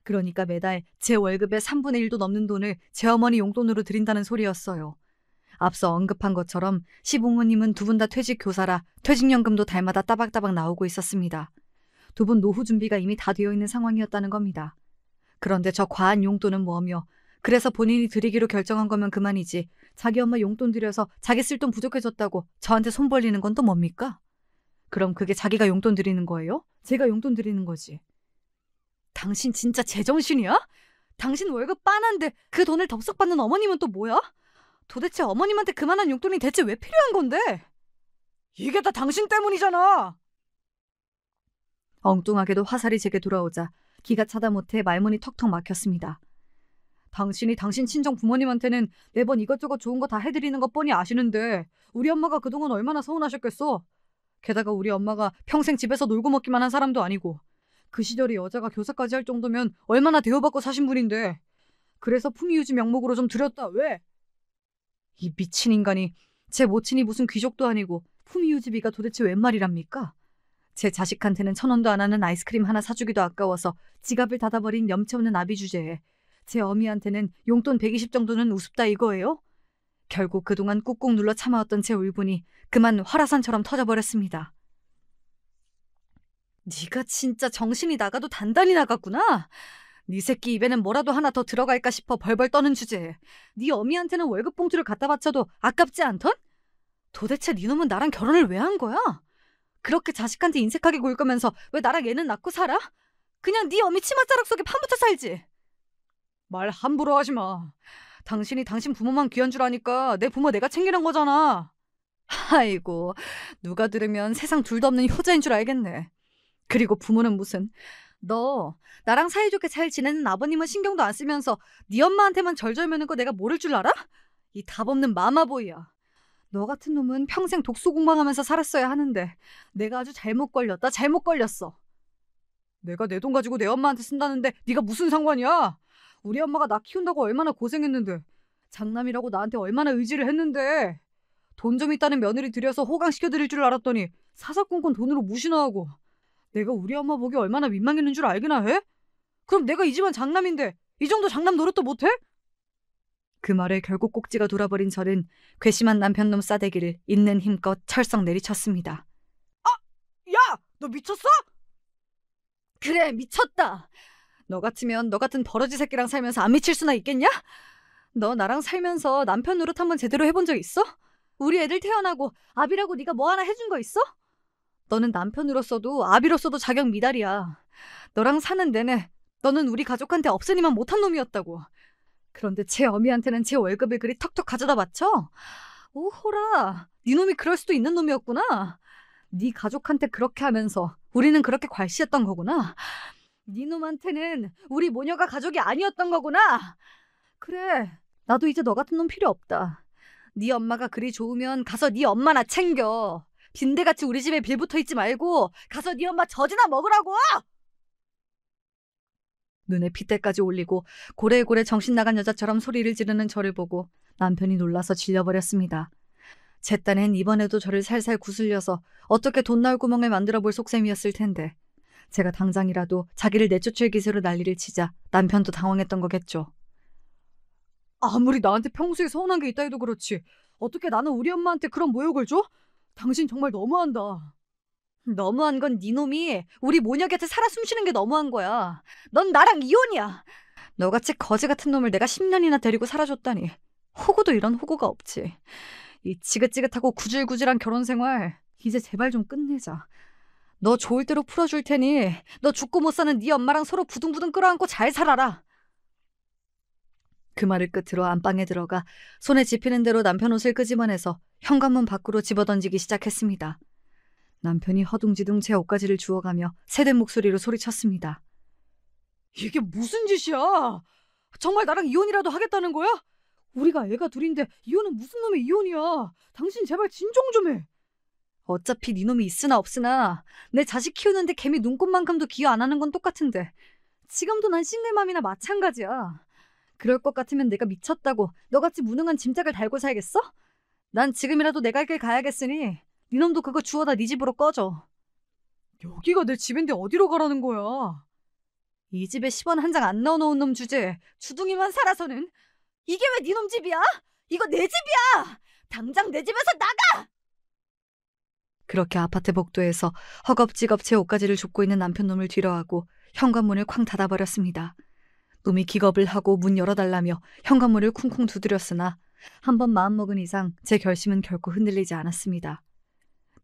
그러니까 매달 제 월급의 3분의 1도 넘는 돈을 제 어머니 용돈으로 드린다는 소리였어요. 앞서 언급한 것처럼 시부모님은 두 분 다 퇴직 교사라 퇴직연금도 달마다 따박따박 나오고 있었습니다. 두 분 노후 준비가 이미 다 되어 있는 상황이었다는 겁니다. 그런데 저 과한 용돈은 뭐며 그래서 본인이 드리기로 결정한 거면 그만이지 자기 엄마 용돈 드려서 자기 쓸 돈 부족해졌다고 저한테 손 벌리는 건 또 뭡니까? 그럼 그게 자기가 용돈 드리는 거예요? 제가 용돈 드리는 거지. 당신 진짜 제정신이야? 당신 월급 빤한데 그 돈을 덥석 받는 어머님은 또 뭐야? 도대체 어머님한테 그만한 용돈이 대체 왜 필요한 건데? 이게 다 당신 때문이잖아. 엉뚱하게도 화살이 제게 돌아오자 기가 차다 못해 말문이 턱턱 막혔습니다. 당신이 당신 친정 부모님한테는 매번 이것저것 좋은 거 다 해드리는 것 뻔히 아시는데 우리 엄마가 그동안 얼마나 서운하셨겠어? 게다가 우리 엄마가 평생 집에서 놀고 먹기만 한 사람도 아니고 그 시절에 여자가 교사까지 할 정도면 얼마나 대우받고 사신 분인데 그래서 품위유지 명목으로 좀 드렸다. 왜? 이 미친 인간이 제 모친이 무슨 귀족도 아니고 품위유지비가 도대체 웬 말이랍니까? 제 자식한테는 1,000원도 안 하는 아이스크림 하나 사주기도 아까워서 지갑을 닫아버린 염치 없는 아비 주제에 제 어미한테는 용돈 120 정도는 우습다 이거예요? 결국 그동안 꾹꾹 눌러 참아왔던 제 울분이 그만 화라산처럼 터져버렸습니다. 네가 진짜 정신이 나가도 단단히 나갔구나. 네 새끼 입에는 뭐라도 하나 더 들어갈까 싶어 벌벌 떠는 주제에 네 어미한테는 월급 봉투를 갖다 바쳐도 아깝지 않던? 도대체 네 놈은 나랑 결혼을 왜 한 거야? 그렇게 자식한테 인색하게 굴 거면서 왜 나랑 애는 낳고 살아? 그냥 네 어미 치맛자락 속에 판붙어 살지. 말 함부로 하지 마. 당신이 당신 부모만 귀한 줄 아니까 내 부모 내가 챙기는 거잖아. 아이고 누가 들으면 세상 둘도 없는 효자인 줄 알겠네. 그리고 부모는 무슨 너 나랑 사이좋게 잘 지내는 아버님은 신경도 안 쓰면서 네 엄마한테만 절절 매는 거 내가 모를 줄 알아? 이 답없는 마마보이야. 너 같은 놈은 평생 독소 공방하면서 살았어야 하는데 내가 아주 잘못 걸렸다. 잘못 걸렸어. 내가 내 돈 가지고 내 엄마한테 쓴다는데 네가 무슨 상관이야? 우리 엄마가 나 키운다고 얼마나 고생했는데 장남이라고 나한테 얼마나 의지를 했는데 돈 좀 있다는 며느리 들여서 호강시켜드릴 줄 알았더니 사사건건 돈으로 무시나 하고 내가 우리 엄마 보기 얼마나 민망했는 줄 알기나 해? 그럼 내가 이 집안 장남인데 이 정도 장남 노릇도 못해? 그 말에 결국 꼭지가 돌아버린 저는 괘씸한 남편놈 싸대기를 있는 힘껏 철썩 내리쳤습니다. 야! 너 미쳤어? 그래, 미쳤다. 너 같으면 너 같은 버러지 새끼랑 살면서 안 미칠 수나 있겠냐? 너 나랑 살면서 남편 노릇 한번 제대로 해본 적 있어? 우리 애들 태어나고 아비라고 네가 뭐 하나 해준 거 있어? 너는 남편으로서도 아비로서도 자격 미달이야. 너랑 사는 내내 너는 우리 가족한테 없으니만 못한 놈이었다고. 그런데 제 어미한테는 제 월급을 그리 턱턱 가져다 바쳐? 오호라, 네 놈이 그럴 수도 있는 놈이었구나. 네 가족한테 그렇게 하면서 우리는 그렇게 괄시했던 거구나. 네 놈한테는 우리 모녀가 가족이 아니었던 거구나. 그래, 나도 이제 너 같은 놈 필요 없다. 네 엄마가 그리 좋으면 가서 네 엄마나 챙겨. 빈대같이 우리 집에 빌붙어 있지 말고 가서 네 엄마 젖이나 먹으라고. 눈에 핏대까지 올리고 고래고래 정신 나간 여자처럼 소리를 지르는 저를 보고 남편이 놀라서 질려버렸습니다. 제 딴엔 이번에도 저를 살살 구슬려서 어떻게 돈 나올 구멍을 만들어 볼 속셈이었을 텐데 제가 당장이라도 자기를 내쫓을 기세로 난리를 치자 남편도 당황했던 거겠죠. 아무리 나한테 평소에 서운한 게 있다 해도 그렇지 어떻게 나는 우리 엄마한테 그런 모욕을 줘? 당신 정말 너무한다. 너무한 건 네 놈이 우리 모녀 곁에 살아 숨쉬는 게 너무한 거야. 넌 나랑 이혼이야. 너같이 거지 같은 놈을 내가 10년이나 데리고 살아줬다니. 호구도 이런 호구가 없지. 이 지긋지긋하고 구질구질한 결혼 생활 이제 제발 좀 끝내자. 너 좋을 대로 풀어줄 테니 너 죽고 못 사는 네 엄마랑 서로 부둥부둥 끌어안고 잘 살아라. 그 말을 끝으로 안방에 들어가 손에 집히는 대로 남편 옷을 끄집어내서 현관문 밖으로 집어던지기 시작했습니다. 남편이 허둥지둥 제 옷가지를 주워가며 새된 목소리로 소리쳤습니다. 이게 무슨 짓이야? 정말 나랑 이혼이라도 하겠다는 거야? 우리가 애가 둘인데 이혼은 무슨 놈의 이혼이야? 당신 제발 진정 좀 해. 어차피 네 놈이 있으나 없으나 내 자식 키우는데 개미 눈곱만큼도 기여 안 하는 건 똑같은데 지금도 난 싱글맘이나 마찬가지야. 그럴 것 같으면 내가 미쳤다고 너같이 무능한 짐짝을 달고 살겠어? 난 지금이라도 내 갈 길 가야겠으니 네 놈도 그거 주워다 네 집으로 꺼져. 여기가 내 집인데 어디로 가라는 거야? 이 집에 10원 한 장 안 넣어놓은 놈 주제 주둥이만 살아서는 이게 왜 네 놈 집이야? 이거 내 집이야! 당장 내 집에서 나가! 그렇게 아파트 복도에서 허겁지겁 제 옷가지를 줍고 있는 남편 놈을 뒤로하고 현관문을 쾅 닫아버렸습니다. 놈이 기겁을 하고 문 열어달라며 현관문을 쿵쿵 두드렸으나 한번 마음먹은 이상 제 결심은 결코 흔들리지 않았습니다.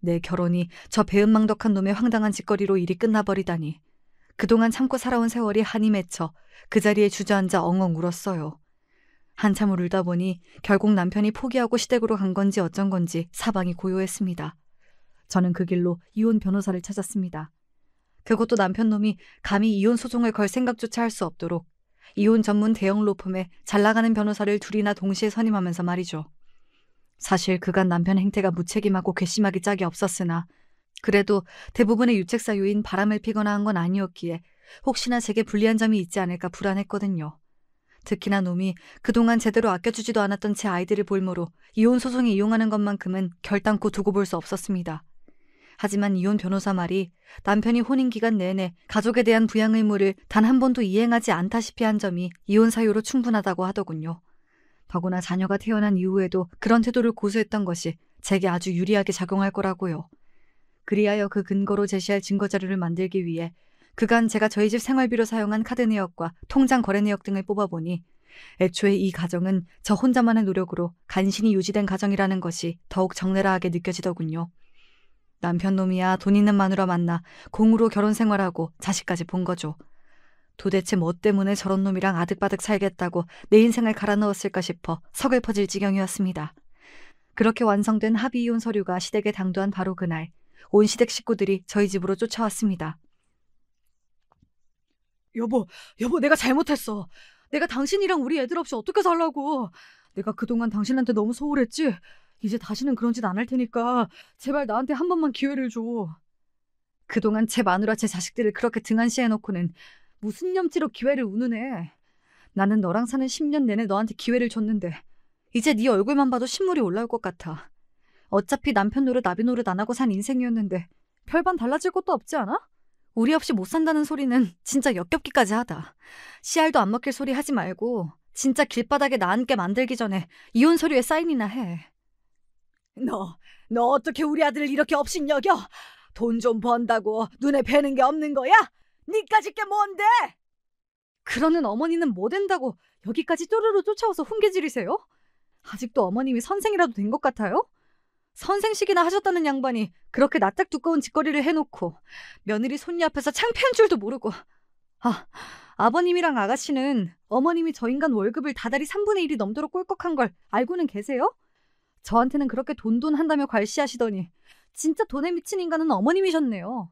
내 결혼이 저 배은망덕한 놈의 황당한 짓거리로 일이 끝나버리다니. 그동안 참고 살아온 세월이 한이 맺혀 그 자리에 주저앉아 엉엉 울었어요. 한참을 울다 보니 결국 남편이 포기하고 시댁으로 간 건지 어쩐 건지 사방이 고요했습니다. 저는 그 길로 이혼 변호사를 찾았습니다. 그것도 남편 놈이 감히 이혼 소송을 걸 생각조차 할 수 없도록 이혼 전문 대형 로펌에 잘나가는 변호사를 둘이나 동시에 선임하면서 말이죠. 사실 그간 남편 행태가 무책임하고 괘씸하기 짝이 없었으나 그래도 대부분의 유책 사유인 바람을 피거나 한 건 아니었기에 혹시나 제게 불리한 점이 있지 않을까 불안했거든요. 특히나 놈이 그동안 제대로 아껴주지도 않았던 제 아이들을 볼모로 이혼 소송에 이용하는 것만큼은 결단코 두고 볼 수 없었습니다. 하지만 이혼 변호사 말이 남편이 혼인 기간 내내 가족에 대한 부양 의무를 단 한 번도 이행하지 않다시피 한 점이 이혼 사유로 충분하다고 하더군요. 더구나 자녀가 태어난 이후에도 그런 태도를 고수했던 것이 제게 아주 유리하게 작용할 거라고요. 그리하여 그 근거로 제시할 증거자료를 만들기 위해 그간 제가 저희 집 생활비로 사용한 카드 내역과 통장 거래 내역 등을 뽑아보니 애초에 이 가정은 저 혼자만의 노력으로 간신히 유지된 가정이라는 것이 더욱 적나라하게 느껴지더군요. 남편 놈이야 돈 있는 마누라 만나 공으로 결혼 생활하고 자식까지 본 거죠. 도대체 뭐 때문에 저런 놈이랑 아득바득 살겠다고 내 인생을 갈아 넣었을까 싶어 서글퍼질 지경이었습니다. 그렇게 완성된 합의 이혼 서류가 시댁에 당도한 바로 그날 온 시댁 식구들이 저희 집으로 쫓아왔습니다. 여보, 내가 잘못했어. 내가 당신이랑 우리 애들 없이 어떻게 살라고. 내가 그동안 당신한테 너무 소홀했지? 이제 다시는 그런 짓 안 할 테니까 제발 나한테 한 번만 기회를 줘. 그동안 제 마누라 제 자식들을 그렇게 등한시해놓고는 무슨 염치로 기회를 운운해. 나는 너랑 사는 10년 내내 너한테 기회를 줬는데 이제 네 얼굴만 봐도 신물이 올라올 것 같아. 어차피 남편 노릇 나비 노릇 안 하고 산 인생이었는데 별반 달라질 것도 없지 않아? 우리 없이 못 산다는 소리는 진짜 역겹기까지 하다. 씨알도 안 먹힐 소리 하지 말고 진짜 길바닥에 나 앉게 만들기 전에 이혼 서류에 사인이나 해. 너 어떻게 우리 아들을 이렇게 업신여겨? 돈 좀 번다고 눈에 뵈는 게 없는 거야? 니까짓 게 뭔데? 그러는 어머니는 뭐 된다고 여기까지 쪼르르 쫓아와서 훈계질이세요? 아직도 어머님이 선생이라도 된 것 같아요? 선생식이나 하셨다는 양반이 그렇게 낯짝 두꺼운 짓거리를 해놓고 며느리 손녀 앞에서 창피한 줄도 모르고. 아버님이랑 아가씨는 어머님이 저 인간 월급을 다달이 3분의 1이 넘도록 꼴꺽한 걸 알고는 계세요? 저한테는 그렇게 돈돈 한다며 괄시하시더니 진짜 돈에 미친 인간은 어머님이셨네요.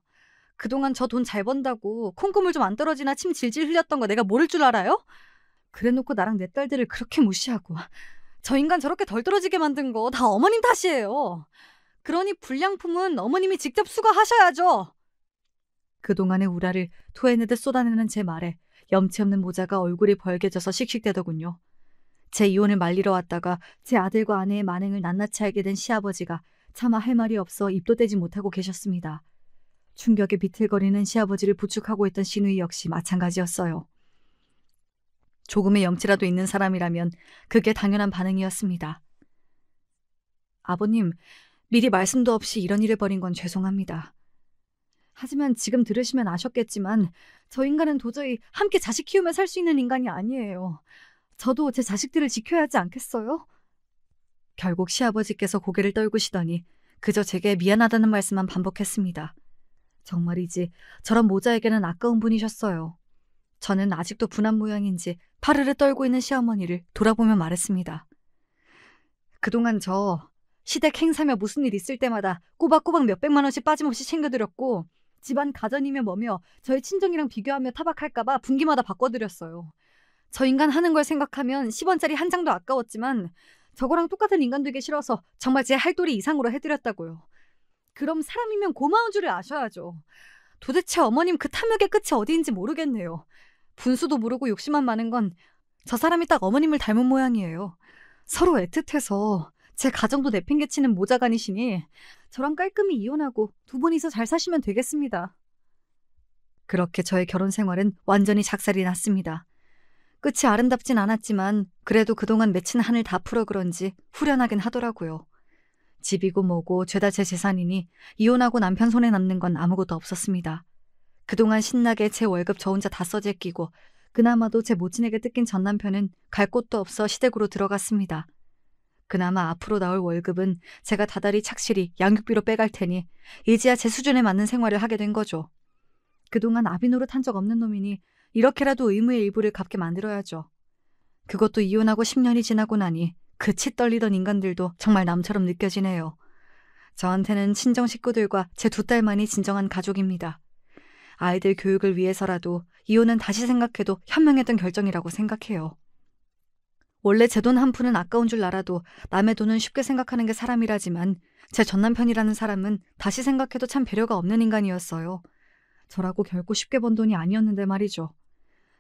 그동안 저 돈 잘 번다고 콩고물 좀 안 떨어지나 침 질질 흘렸던 거 내가 모를 줄 알아요? 그래놓고 나랑 내 딸들을 그렇게 무시하고 저 인간 저렇게 덜 떨어지게 만든 거 다 어머님 탓이에요. 그러니 불량품은 어머님이 직접 수거하셔야죠. 그동안의 우라를 토해내듯 쏟아내는 제 말에 염치 없는 모자가 얼굴이 벌개져서 씩씩대더군요. 제 이혼을 말리러 왔다가 제 아들과 아내의 만행을 낱낱이 알게 된 시아버지가 차마 할 말이 없어 입도 떼지 못하고 계셨습니다. 충격에 비틀거리는 시아버지를 부축하고 있던 시누이 역시 마찬가지였어요. 조금의 염치라도 있는 사람이라면 그게 당연한 반응이었습니다. 아버님, 미리 말씀도 없이 이런 일을 벌인 건 죄송합니다. 하지만 지금 들으시면 아셨겠지만 저 인간은 도저히 함께 자식 키우며 살 수 있는 인간이 아니에요. 저도 제 자식들을 지켜야 하지 않겠어요? 결국 시아버지께서 고개를 떨구시더니 그저 제게 미안하다는 말씀만 반복했습니다. 정말이지 저런 모자에게는 아까운 분이셨어요. 저는 아직도 분한 모양인지 파르르 떨고 있는 시어머니를 돌아보며 말했습니다. 그동안 저 시댁 행사며 무슨 일 있을 때마다 꼬박꼬박 몇백만 원씩 빠짐없이 챙겨드렸고 집안 가전이며 뭐며 저희 친정이랑 비교하며 타박할까봐 분기마다 바꿔드렸어요. 저 인간 하는 걸 생각하면 10원짜리 한 장도 아까웠지만 저거랑 똑같은 인간 되기 싫어서 정말 제 할도리 이상으로 해드렸다고요. 그럼 사람이면 고마운 줄을 아셔야죠. 도대체 어머님 그 탐욕의 끝이 어디인지 모르겠네요. 분수도 모르고 욕심만 많은 건 저 사람이 딱 어머님을 닮은 모양이에요. 서로 애틋해서 제 가정도 내팽개치는 모자간이시니 저랑 깔끔히 이혼하고 두 분이서 잘 사시면 되겠습니다. 그렇게 저의 결혼 생활은 완전히 작살이 났습니다. 끝이 아름답진 않았지만 그래도 그동안 맺힌 한을 다 풀어 그런지 후련하긴 하더라고요. 집이고 뭐고 죄다 제 재산이니 이혼하고 남편 손에 남는 건 아무것도 없었습니다. 그동안 신나게 제 월급 저 혼자 다 써제끼고 그나마도 제 모친에게 뜯긴 전 남편은 갈 곳도 없어 시댁으로 들어갔습니다. 그나마 앞으로 나올 월급은 제가 다달이 착실히 양육비로 빼갈 테니 이제야 제 수준에 맞는 생활을 하게 된 거죠. 그동안 아비 노릇 한 적 없는 놈이니 이렇게라도 의무의 일부를 갚게 만들어야죠. 그것도 이혼하고 10년이 지나고 나니 그 치 떨리던 인간들도 정말 남처럼 느껴지네요. 저한테는 친정 식구들과 제 두 딸만이 진정한 가족입니다. 아이들 교육을 위해서라도 이혼은 다시 생각해도 현명했던 결정이라고 생각해요. 원래 제 돈 한 푼은 아까운 줄 알아도 남의 돈은 쉽게 생각하는 게 사람이라지만 제 전남편이라는 사람은 다시 생각해도 참 배려가 없는 인간이었어요. 저라고 결코 쉽게 번 돈이 아니었는데 말이죠.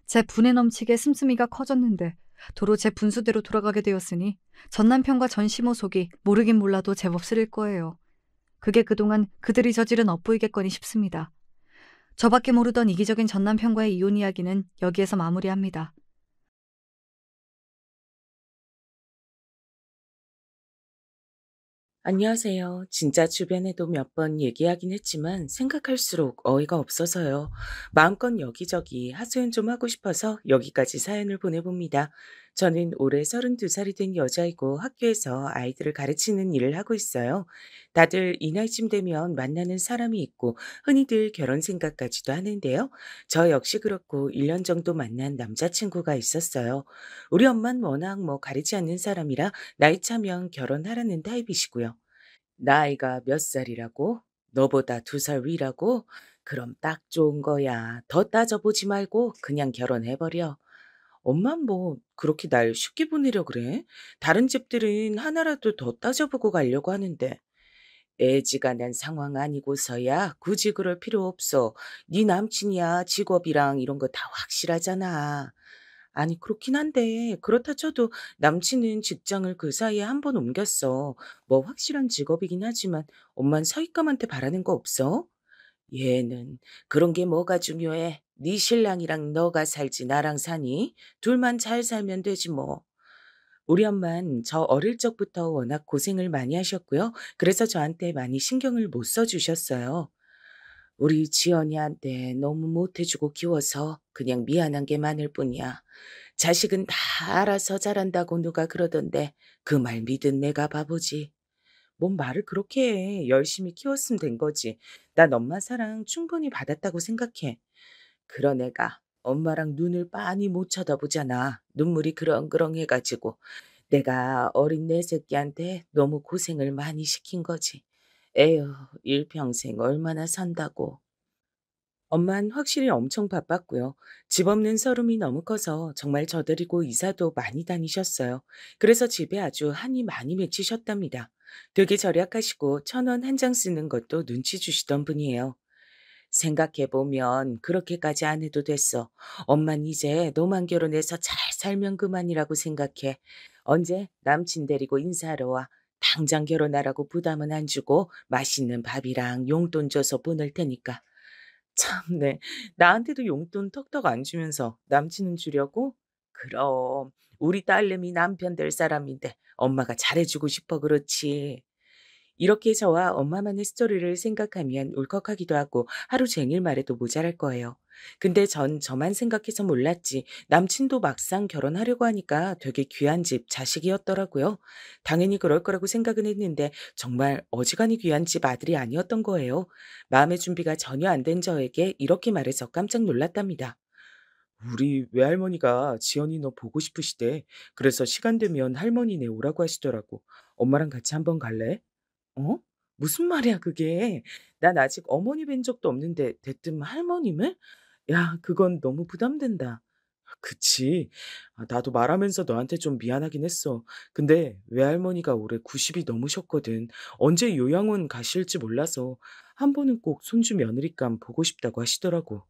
제 분에 넘치게 씀씀이가 커졌는데 도로 제 분수대로 돌아가게 되었으니 전남편과 전시모 속이 모르긴 몰라도 제법 쓰릴 거예요. 그게 그동안 그들이 저지른 업보이겠거니 싶습니다. 저밖에 모르던 이기적인 전남편과의 이혼 이야기는 여기에서 마무리합니다. 안녕하세요. 진짜 주변에도 몇 번 얘기하긴 했지만 생각할수록 어이가 없어서요. 마음껏 여기저기 하소연 좀 하고 싶어서 여기까지 사연을 보내봅니다. 저는 올해 32살이 된 여자이고 학교에서 아이들을 가르치는 일을 하고 있어요. 다들 이 나이쯤 되면 만나는 사람이 있고 흔히들 결혼 생각까지도 하는데요. 저 역시 그렇고 1년 정도 만난 남자친구가 있었어요. 우리 엄마는 워낙 가리지 않는 사람이라 나이 차면 결혼하라는 타입이시고요. 나이가 몇 살이라고? 너보다 2살 위라고? 그럼 딱 좋은 거야. 더 따져보지 말고 그냥 결혼해버려. 엄만 뭐 그렇게 날 쉽게 보내려 그래? 다른 집들은 하나라도 더 따져보고 가려고 하는데. 애지간한 상황 아니고서야 굳이 그럴 필요 없어. 네 남친이야 직업이랑 이런 거 다 확실하잖아. 아니 그렇긴 한데 그렇다 쳐도 남친은 직장을 그 사이에 한 번 옮겼어. 뭐 확실한 직업이긴 하지만 엄만 사윗감한테 바라는 거 없어? 얘는 그런 게 뭐가 중요해. 네 신랑이랑 너가 살지 나랑 사니? 둘만 잘 살면 되지 뭐. 우리 엄만 저 어릴 적부터 워낙 고생을 많이 하셨고요. 그래서 저한테 많이 신경을 못 써주셨어요. 우리 지연이한테 너무 못해주고 키워서 그냥 미안한 게 많을 뿐이야. 자식은 다 알아서 잘한다고 누가 그러던데 그 말 믿은 내가 바보지. 뭔 말을 그렇게 해. 열심히 키웠으면 된 거지. 난 엄마 사랑 충분히 받았다고 생각해. 그런 애가 엄마랑 눈을 빤히 못 쳐다보잖아. 눈물이 그렁그렁해가지고. 내가 어린 내 새끼한테 너무 고생을 많이 시킨 거지. 에휴, 일평생 얼마나 산다고. 엄만 확실히 엄청 바빴고요. 집 없는 서름이 너무 커서 정말 저들이고 이사도 많이 다니셨어요. 그래서 집에 아주 한이 많이 맺히셨답니다. 되게 절약하시고 1,000원 한 장 쓰는 것도 눈치 주시던 분이에요. 생각해보면 그렇게까지 안 해도 됐어. 엄만 이제 너만 결혼해서 잘 살면 그만이라고 생각해. 언제 남친 데리고 인사하러 와. 당장 결혼하라고 부담은 안 주고 맛있는 밥이랑 용돈 줘서 보낼 테니까. 참네. 나한테도 용돈 턱턱 안 주면서 남친은 주려고? 그럼 우리 딸내미 남편 될 사람인데 엄마가 잘해 주고 싶어 그렇지. 이렇게 저와 엄마만의 스토리를 생각하면 울컥하기도 하고 하루 종일 말해도 모자랄 거예요. 근데 전 저만 생각해서 몰랐지. 남친도 막상 결혼하려고 하니까 되게 귀한 집 자식이었더라고요. 당연히 그럴 거라고 생각은 했는데 정말 어지간히 귀한 집 아들이 아니었던 거예요. 마음의 준비가 전혀 안 된 저에게 이렇게 말해서 깜짝 놀랐답니다. 우리 외할머니가 지연이 너 보고 싶으시대. 그래서 시간 되면 할머니네 오라고 하시더라고. 엄마랑 같이 한번 갈래? 어? 무슨 말이야 그게. 난 아직 어머니 뵌 적도 없는데 대뜸 할머님을? 야 그건 너무 부담된다. 그치. 나도 말하면서 너한테 좀 미안하긴 했어. 근데 외할머니가 올해 90이 넘으셨거든. 언제 요양원 가실지 몰라서 한 번은 꼭 손주 며느리감 보고 싶다고 하시더라고.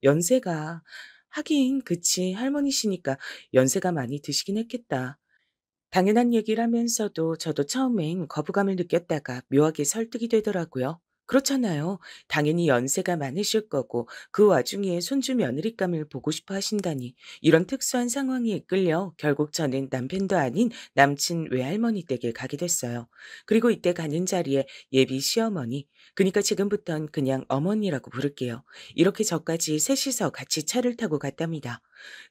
연세가 하긴 그치. 할머니시니까 연세가 많이 드시긴 했겠다. 당연한 얘기를 하면서도 저도 처음엔 거부감을 느꼈다가 묘하게 설득이 되더라고요. 그렇잖아요. 당연히 연세가 많으실 거고 그 와중에 손주 며느리감을 보고 싶어 하신다니 이런 특수한 상황에 이끌려 결국 저는 남편도 아닌 남친 외할머니 댁에 가게 됐어요. 그리고 이때 가는 자리에 예비 시어머니, 그러니까 지금부턴 그냥 어머니라고 부를게요. 이렇게 저까지 셋이서 같이 차를 타고 갔답니다.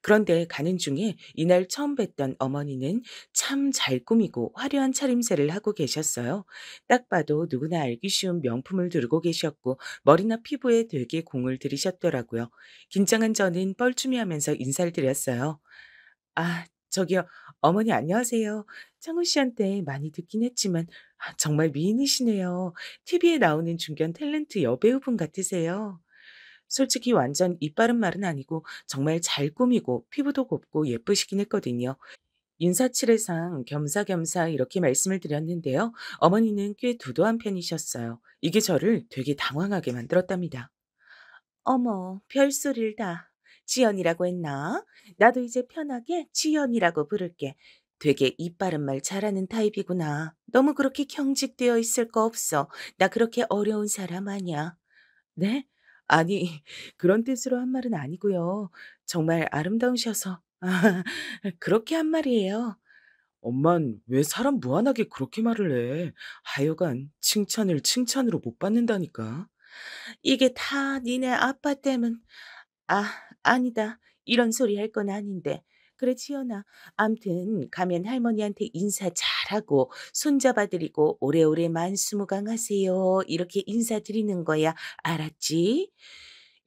그런데 가는 중에 이날 처음 뵀던 어머니는 참 잘 꾸미고 화려한 차림새를 하고 계셨어요. 딱 봐도 누구나 알기 쉬운 명품을 두르고 계셨고 머리나 피부에 되게 공을 들이셨더라고요. 긴장한 저는 뻘쭘해하면서 인사를 드렸어요. 저기요. 어머니 안녕하세요. 창훈 씨한테 많이 듣긴 했지만 정말 미인이시네요. TV에 나오는 중견 탤런트 여배우분 같으세요. 솔직히 완전 이빠른 말은 아니고 정말 잘 꾸미고 피부도 곱고 예쁘시긴 했거든요. 인사치레상 겸사겸사 이렇게 말씀을 드렸는데요. 어머니는 꽤 두도한 편이셨어요. 이게 저를 되게 당황하게 만들었답니다. 어머, 별소리를 다. 지연이라고 했나? 나도 이제 편하게 지연이라고 부를게. 되게 이빠른 말 잘하는 타입이구나. 너무 그렇게 경직되어 있을 거 없어. 나 그렇게 어려운 사람 아니야. 네? 아니, 그런 뜻으로 한 말은 아니고요. 정말 아름다우셔서. 그렇게 한 말이에요. 엄만 왜 사람 무한하게 그렇게 말을 해? 하여간 칭찬을 칭찬으로 못 받는다니까. 이게 다 니네 아빠 때문. 아, 아니다. 이런 소리 할 건 아닌데. 그래, 지연아. 암튼 가면 할머니한테 인사 잘하고 손잡아드리고 오래오래 만수무강하세요. 이렇게 인사드리는 거야. 알았지?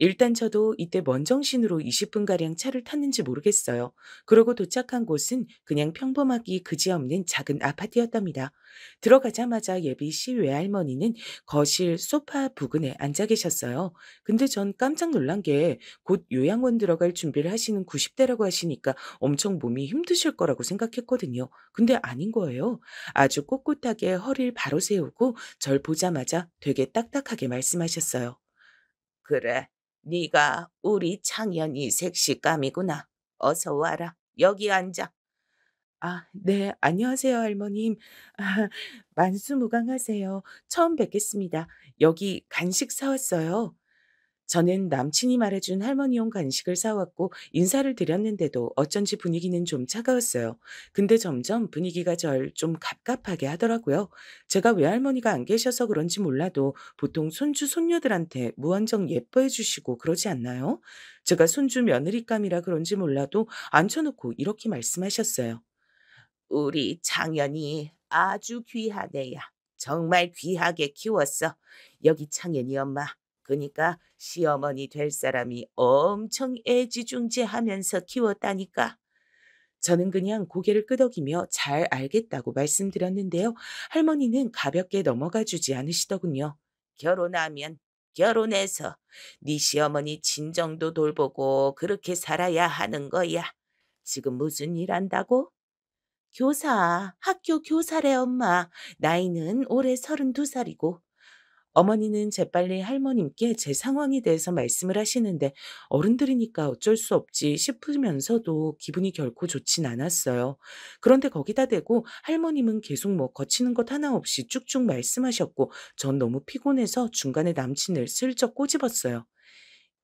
일단 저도 이때 먼정신으로 20분가량 차를 탔는지 모르겠어요. 그러고 도착한 곳은 그냥 평범하기 그지없는 작은 아파트였답니다. 들어가자마자 예비 시 외할머니는 거실 소파 부근에 앉아 계셨어요. 근데 전 깜짝 놀란 게 곧 요양원 들어갈 준비를 하시는 90대라고 하시니까 엄청 몸이 힘드실 거라고 생각했거든요. 근데 아닌 거예요. 아주 꼿꼿하게 허리를 바로 세우고 절 보자마자 되게 딱딱하게 말씀하셨어요. 그래, 네가 우리 창현이 색시감이구나. 어서 와라. 여기 앉아. 아, 네. 안녕하세요, 할머님. 아, 만수무강하세요. 처음 뵙겠습니다. 여기 간식 사왔어요. 저는 남친이 말해준 할머니용 간식을 사왔고 인사를 드렸는데도 어쩐지 분위기는 좀 차가웠어요. 근데 점점 분위기가 절 좀 갑갑하게 하더라고요. 제가 외할머니가 안 계셔서 그런지 몰라도 보통 손주, 손녀들한테 무한정 예뻐해 주시고 그러지 않나요? 제가 손주 며느리감이라 그런지 몰라도 앉혀놓고 이렇게 말씀하셨어요. 우리 창현이 아주 귀한 애야. 정말 귀하게 키웠어. 여기 창현이 엄마. 그니까 시어머니 될 사람이 엄청 애지중지하면서 키웠다니까. 저는 그냥 고개를 끄덕이며 잘 알겠다고 말씀드렸는데요. 할머니는 가볍게 넘어가 주지 않으시더군요. 결혼하면 결혼해서 네 시어머니 친정도 돌보고 그렇게 살아야 하는 거야. 지금 무슨 일 한다고? 교사, 학교 교사래 엄마. 나이는 올해 32살이고. 어머니는 재빨리 할머님께 제 상황에 대해서 말씀을 하시는데 어른들이니까 어쩔 수 없지 싶으면서도 기분이 결코 좋진 않았어요. 그런데 거기다 대고 할머님은 계속 뭐 거치는 것 하나 없이 쭉쭉 말씀하셨고 전 너무 피곤해서 중간에 남친을 슬쩍 꼬집었어요.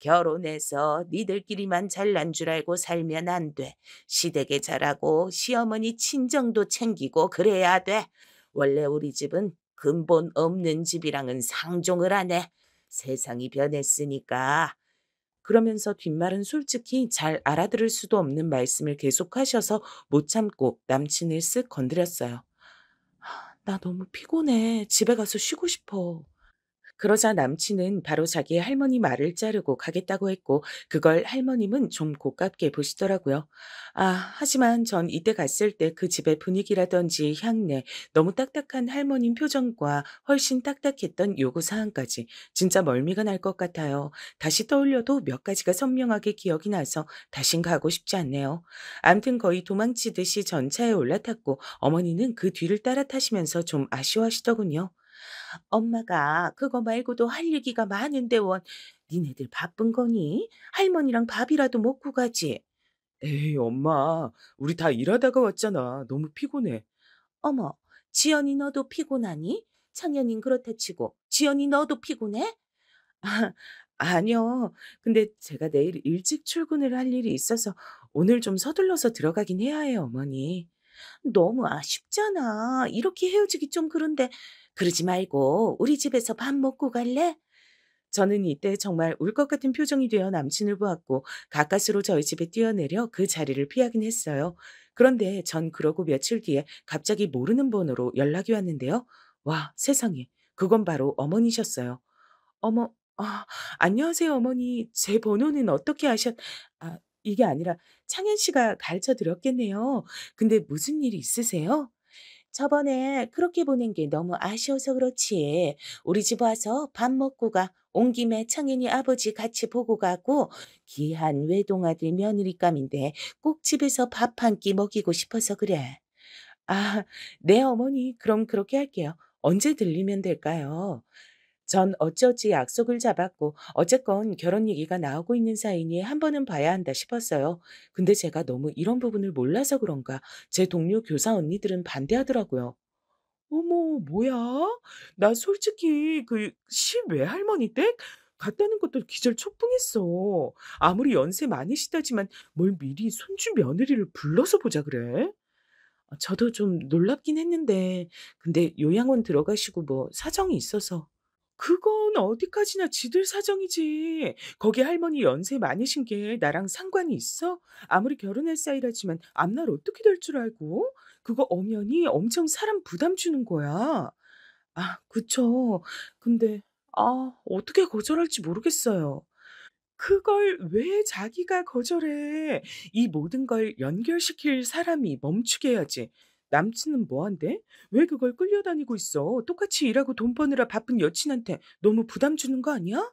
결혼해서 니들끼리만 잘난 줄 알고 살면 안 돼. 시댁에 잘하고 시어머니 친정도 챙기고 그래야 돼. 원래 우리 집은 근본 없는 집이랑은 상종을 안 해. 세상이 변했으니까. 그러면서 뒷말은 솔직히 잘 알아들을 수도 없는 말씀을 계속하셔서 못 참고 남친을 쓱 건드렸어요. 나 너무 피곤해. 집에 가서 쉬고 싶어. 그러자 남친은 바로 자기 할머니 말을 자르고 가겠다고 했고 그걸 할머님은 좀 고깝게 보시더라고요. 아, 하지만 전 이때 갔을 때 그 집의 분위기라든지 향내, 너무 딱딱한 할머님 표정과 훨씬 딱딱했던 요구 사항까지 진짜 멀미가 날 것 같아요. 다시 떠올려도 몇 가지가 선명하게 기억이 나서 다신 가고 싶지 않네요. 암튼 거의 도망치듯이 전차에 올라탔고 어머니는 그 뒤를 따라 타시면서 좀 아쉬워하시더군요. 엄마가 그거 말고도 할 얘기가 많은데 원 니네들 바쁜 거니? 할머니랑 밥이라도 먹고 가지. 에이, 엄마. 우리 다 일하다가 왔잖아. 너무 피곤해. 어머, 지연이 너도 피곤하니? 창현인 그렇다 치고 지연이 너도 피곤해? 아, 아니요. 근데 제가 내일 일찍 출근을 할 일이 있어서 오늘 좀 서둘러서 들어가긴 해야 해요, 어머니. 너무 아쉽잖아. 이렇게 헤어지기 좀 그런데 그러지 말고 우리 집에서 밥 먹고 갈래? 저는 이때 정말 울 것 같은 표정이 되어 남친을 보았고 가까스로 저희 집에 뛰어내려 그 자리를 피하긴 했어요. 그런데 전 그러고 며칠 뒤에 갑자기 모르는 번호로 연락이 왔는데요. 와, 세상에. 그건 바로 어머니셨어요. 어머, 아, 안녕하세요, 어머니. 제 번호는 어떻게 아, 이게 아니라 창현 씨가 가르쳐 드렸겠네요. 근데 무슨 일이 있으세요? 저번에 그렇게 보낸 게 너무 아쉬워서 그렇지. 우리 집 와서 밥 먹고 가. 온 김에 창현이 아버지 같이 보고 가고 귀한 외동아들 며느리감인데 꼭 집에서 밥 한 끼 먹이고 싶어서 그래. 아, 네, 어머니. 그럼 그렇게 할게요. 언제 들리면 될까요? 전 어찌어찌 약속을 잡았고 어쨌건 결혼 얘기가 나오고 있는 사이니 한 번은 봐야 한다 싶었어요. 근데 제가 너무 이런 부분을 몰라서 그런가 제 동료 교사 언니들은 반대하더라고요. 어머, 뭐야? 나 솔직히 그 시외할머니 댁 갔다는 것도 기절 촉풍했어. 아무리 연세 많으시다지만 뭘 미리 손주 며느리를 불러서 보자 그래? 저도 좀 놀랍긴 했는데 근데 요양원 들어가시고 뭐 사정이 있어서. 그건 어디까지나 지들 사정이지. 거기 할머니 연세 많으신 게 나랑 상관이 있어? 아무리 결혼할 사이라지만 앞날 어떻게 될 줄 알고? 그거 엄연히 엄청 사람 부담 주는 거야. 아, 그쵸. 근데 어떻게 거절할지 모르겠어요. 그걸 왜 자기가 거절해? 이 모든 걸 연결시킬 사람이 멈추게 해야지. 남친은 뭐 한대? 왜 그걸 끌려다니고 있어? 똑같이 일하고 돈 버느라 바쁜 여친한테 너무 부담 주는 거 아니야?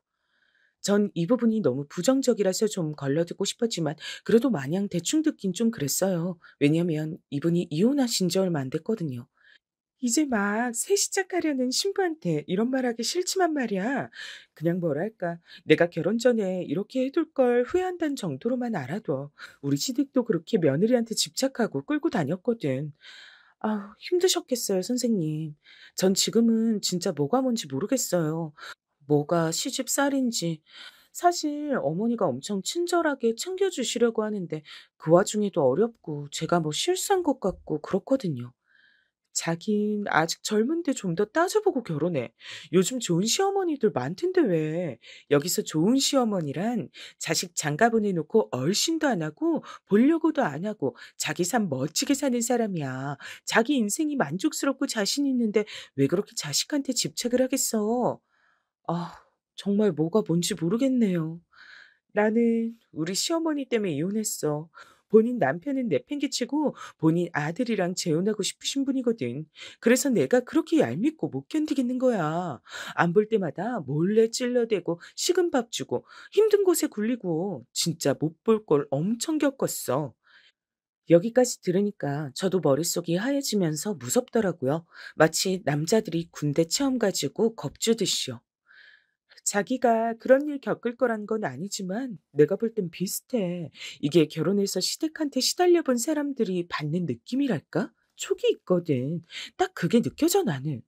전 이 부분이 너무 부정적이라서 좀 걸러듣고 싶었지만 그래도 마냥 대충 듣긴 좀 그랬어요. 왜냐면 이분이 이혼하신 지 얼마 안 됐거든요. 이제 막 새 시작하려는 신부한테 이런 말하기 싫지만 말이야. 그냥 뭐랄까, 내가 결혼 전에 이렇게 해둘 걸 후회한다는 정도로만 알아둬. 우리 시댁도 그렇게 며느리한테 집착하고 끌고 다녔거든. 아, 힘드셨겠어요, 선생님. 전 지금은 진짜 뭐가 뭔지 모르겠어요. 뭐가 시집살인지. 사실 어머니가 엄청 친절하게 챙겨주시려고 하는데 그 와중에도 어렵고 제가 뭐 실수한 것 같고 그렇거든요. 자긴 아직 젊은데 좀 더 따져보고 결혼해. 요즘 좋은 시어머니들 많던데 왜. 여기서 좋은 시어머니란 자식 장가 보내놓고 얼씬도 안 하고 보려고도 안 하고 자기 삶 멋지게 사는 사람이야. 자기 인생이 만족스럽고 자신 있는데 왜 그렇게 자식한테 집착을 하겠어. 아, 정말 뭐가 뭔지 모르겠네요. 나는 우리 시어머니 때문에 이혼했어. 본인 남편은 내팽개치고 본인 아들이랑 재혼하고 싶으신 분이거든. 그래서 내가 그렇게 얄밉고 못 견디겠는 거야. 안 볼 때마다 몰래 찔러대고 식은 밥 주고 힘든 곳에 굴리고 진짜 못 볼 걸 엄청 겪었어. 여기까지 들으니까 저도 머릿속이 하얘지면서 무섭더라고요. 마치 남자들이 군대 체험 가지고 겁주듯이요. 자기가 그런 일 겪을 거란 건 아니지만 내가 볼 땐 비슷해. 이게 결혼해서 시댁한테 시달려 본 사람들이 받는 느낌이랄까? 촉이 있거든. 딱 그게 느껴져 나는.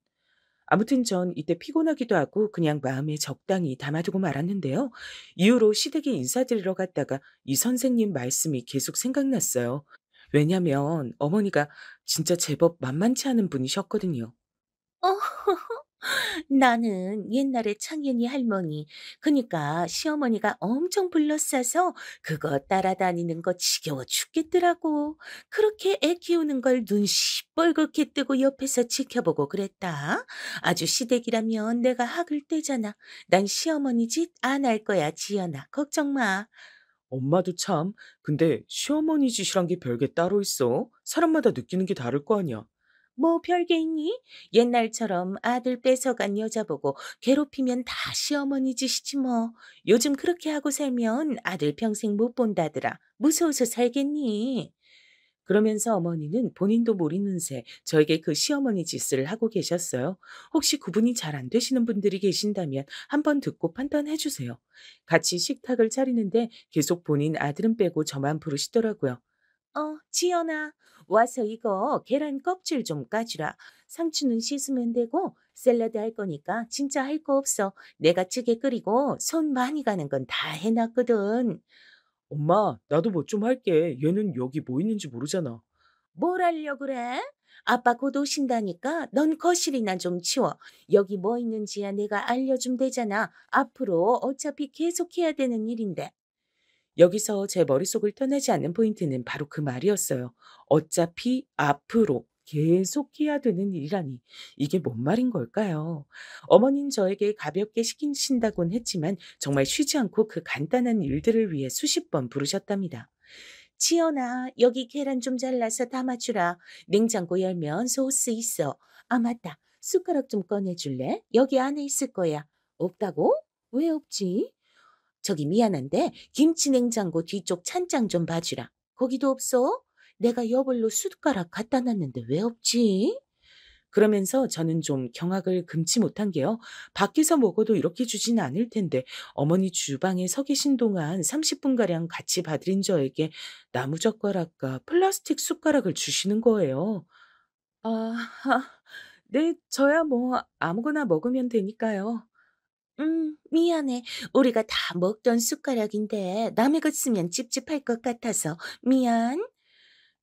아무튼 전 이때 피곤하기도 하고 그냥 마음에 적당히 담아두고 말았는데요. 이후로 시댁에 인사드리러 갔다가 이 선생님 말씀이 계속 생각났어요. 왜냐면 어머니가 진짜 제법 만만치 않은 분이셨거든요. 어 나는 옛날에 창현이 할머니, 그니까 시어머니가 엄청 불러싸서 그거 따라다니는 거 지겨워 죽겠더라고. 그렇게 애 키우는 걸 눈 시뻘겋게 뜨고 옆에서 지켜보고 그랬다. 아주 시댁이라면 내가 학을 떼잖아. 난 시어머니 짓 안 할 거야, 지연아. 걱정 마. 엄마도 참. 근데 시어머니 짓이란 게 별게 따로 있어. 사람마다 느끼는 게 다를 거 아니야. 뭐 별게 있니? 옛날처럼 아들 뺏어간 여자 보고 괴롭히면 다 시어머니 짓이지 뭐. 요즘 그렇게 하고 살면 아들 평생 못 본다더라. 무서워서 살겠니? 그러면서 어머니는 본인도 모르는 새 저에게 그 시어머니 짓을 하고 계셨어요. 혹시 구분이 잘 안 되시는 분들이 계신다면 한번 듣고 판단해 주세요. 같이 식탁을 차리는데 계속 본인 아들은 빼고 저만 부르시더라고요. 지연아, 와서 이거 계란 껍질 좀 까주라. 상추는 씻으면 되고 샐러드 할 거니까 진짜 할 거 없어. 내가 찌개 끓이고 손 많이 가는 건 다 해놨거든. 엄마, 나도 뭐 좀 할게. 얘는 여기 뭐 있는지 모르잖아. 뭘 하려 그래? 아빠 곧 오신다니까 넌 거실이나 좀 치워. 여기 뭐 있는지야 내가 알려주면 되잖아. 앞으로 어차피 계속 해야 되는 일인데. 여기서 제 머릿속을 떠나지 않는 포인트는 바로 그 말이었어요. 어차피 앞으로 계속 해야 되는 일이라니. 이게 뭔 말인 걸까요? 어머닌 저에게 가볍게 시키신다곤 했지만 정말 쉬지 않고 그 간단한 일들을 위해 수십 번 부르셨답니다. 지연아, 여기 계란 좀 잘라서 담아주라. 냉장고 열면 소스 있어. 아, 맞다. 숟가락 좀 꺼내줄래? 여기 안에 있을 거야. 없다고? 왜 없지? 저기 미안한데 김치 냉장고 뒤쪽 찬장 좀 봐주라. 거기도 없어? 내가 여벌로 숟가락 갖다 놨는데 왜 없지? 그러면서 저는 좀 경악을 금치 못한 게요. 밖에서 먹어도 이렇게 주지는 않을 텐데 어머니 주방에 서 계신 동안 30분가량 같이 봐드린 저에게 나무젓가락과 플라스틱 숟가락을 주시는 거예요. 아, 네, 저야 뭐 아무거나 먹으면 되니까요. 미안해. 우리가 다 먹던 숟가락인데 남의 것 쓰면 찝찝할 것 같아서 미안.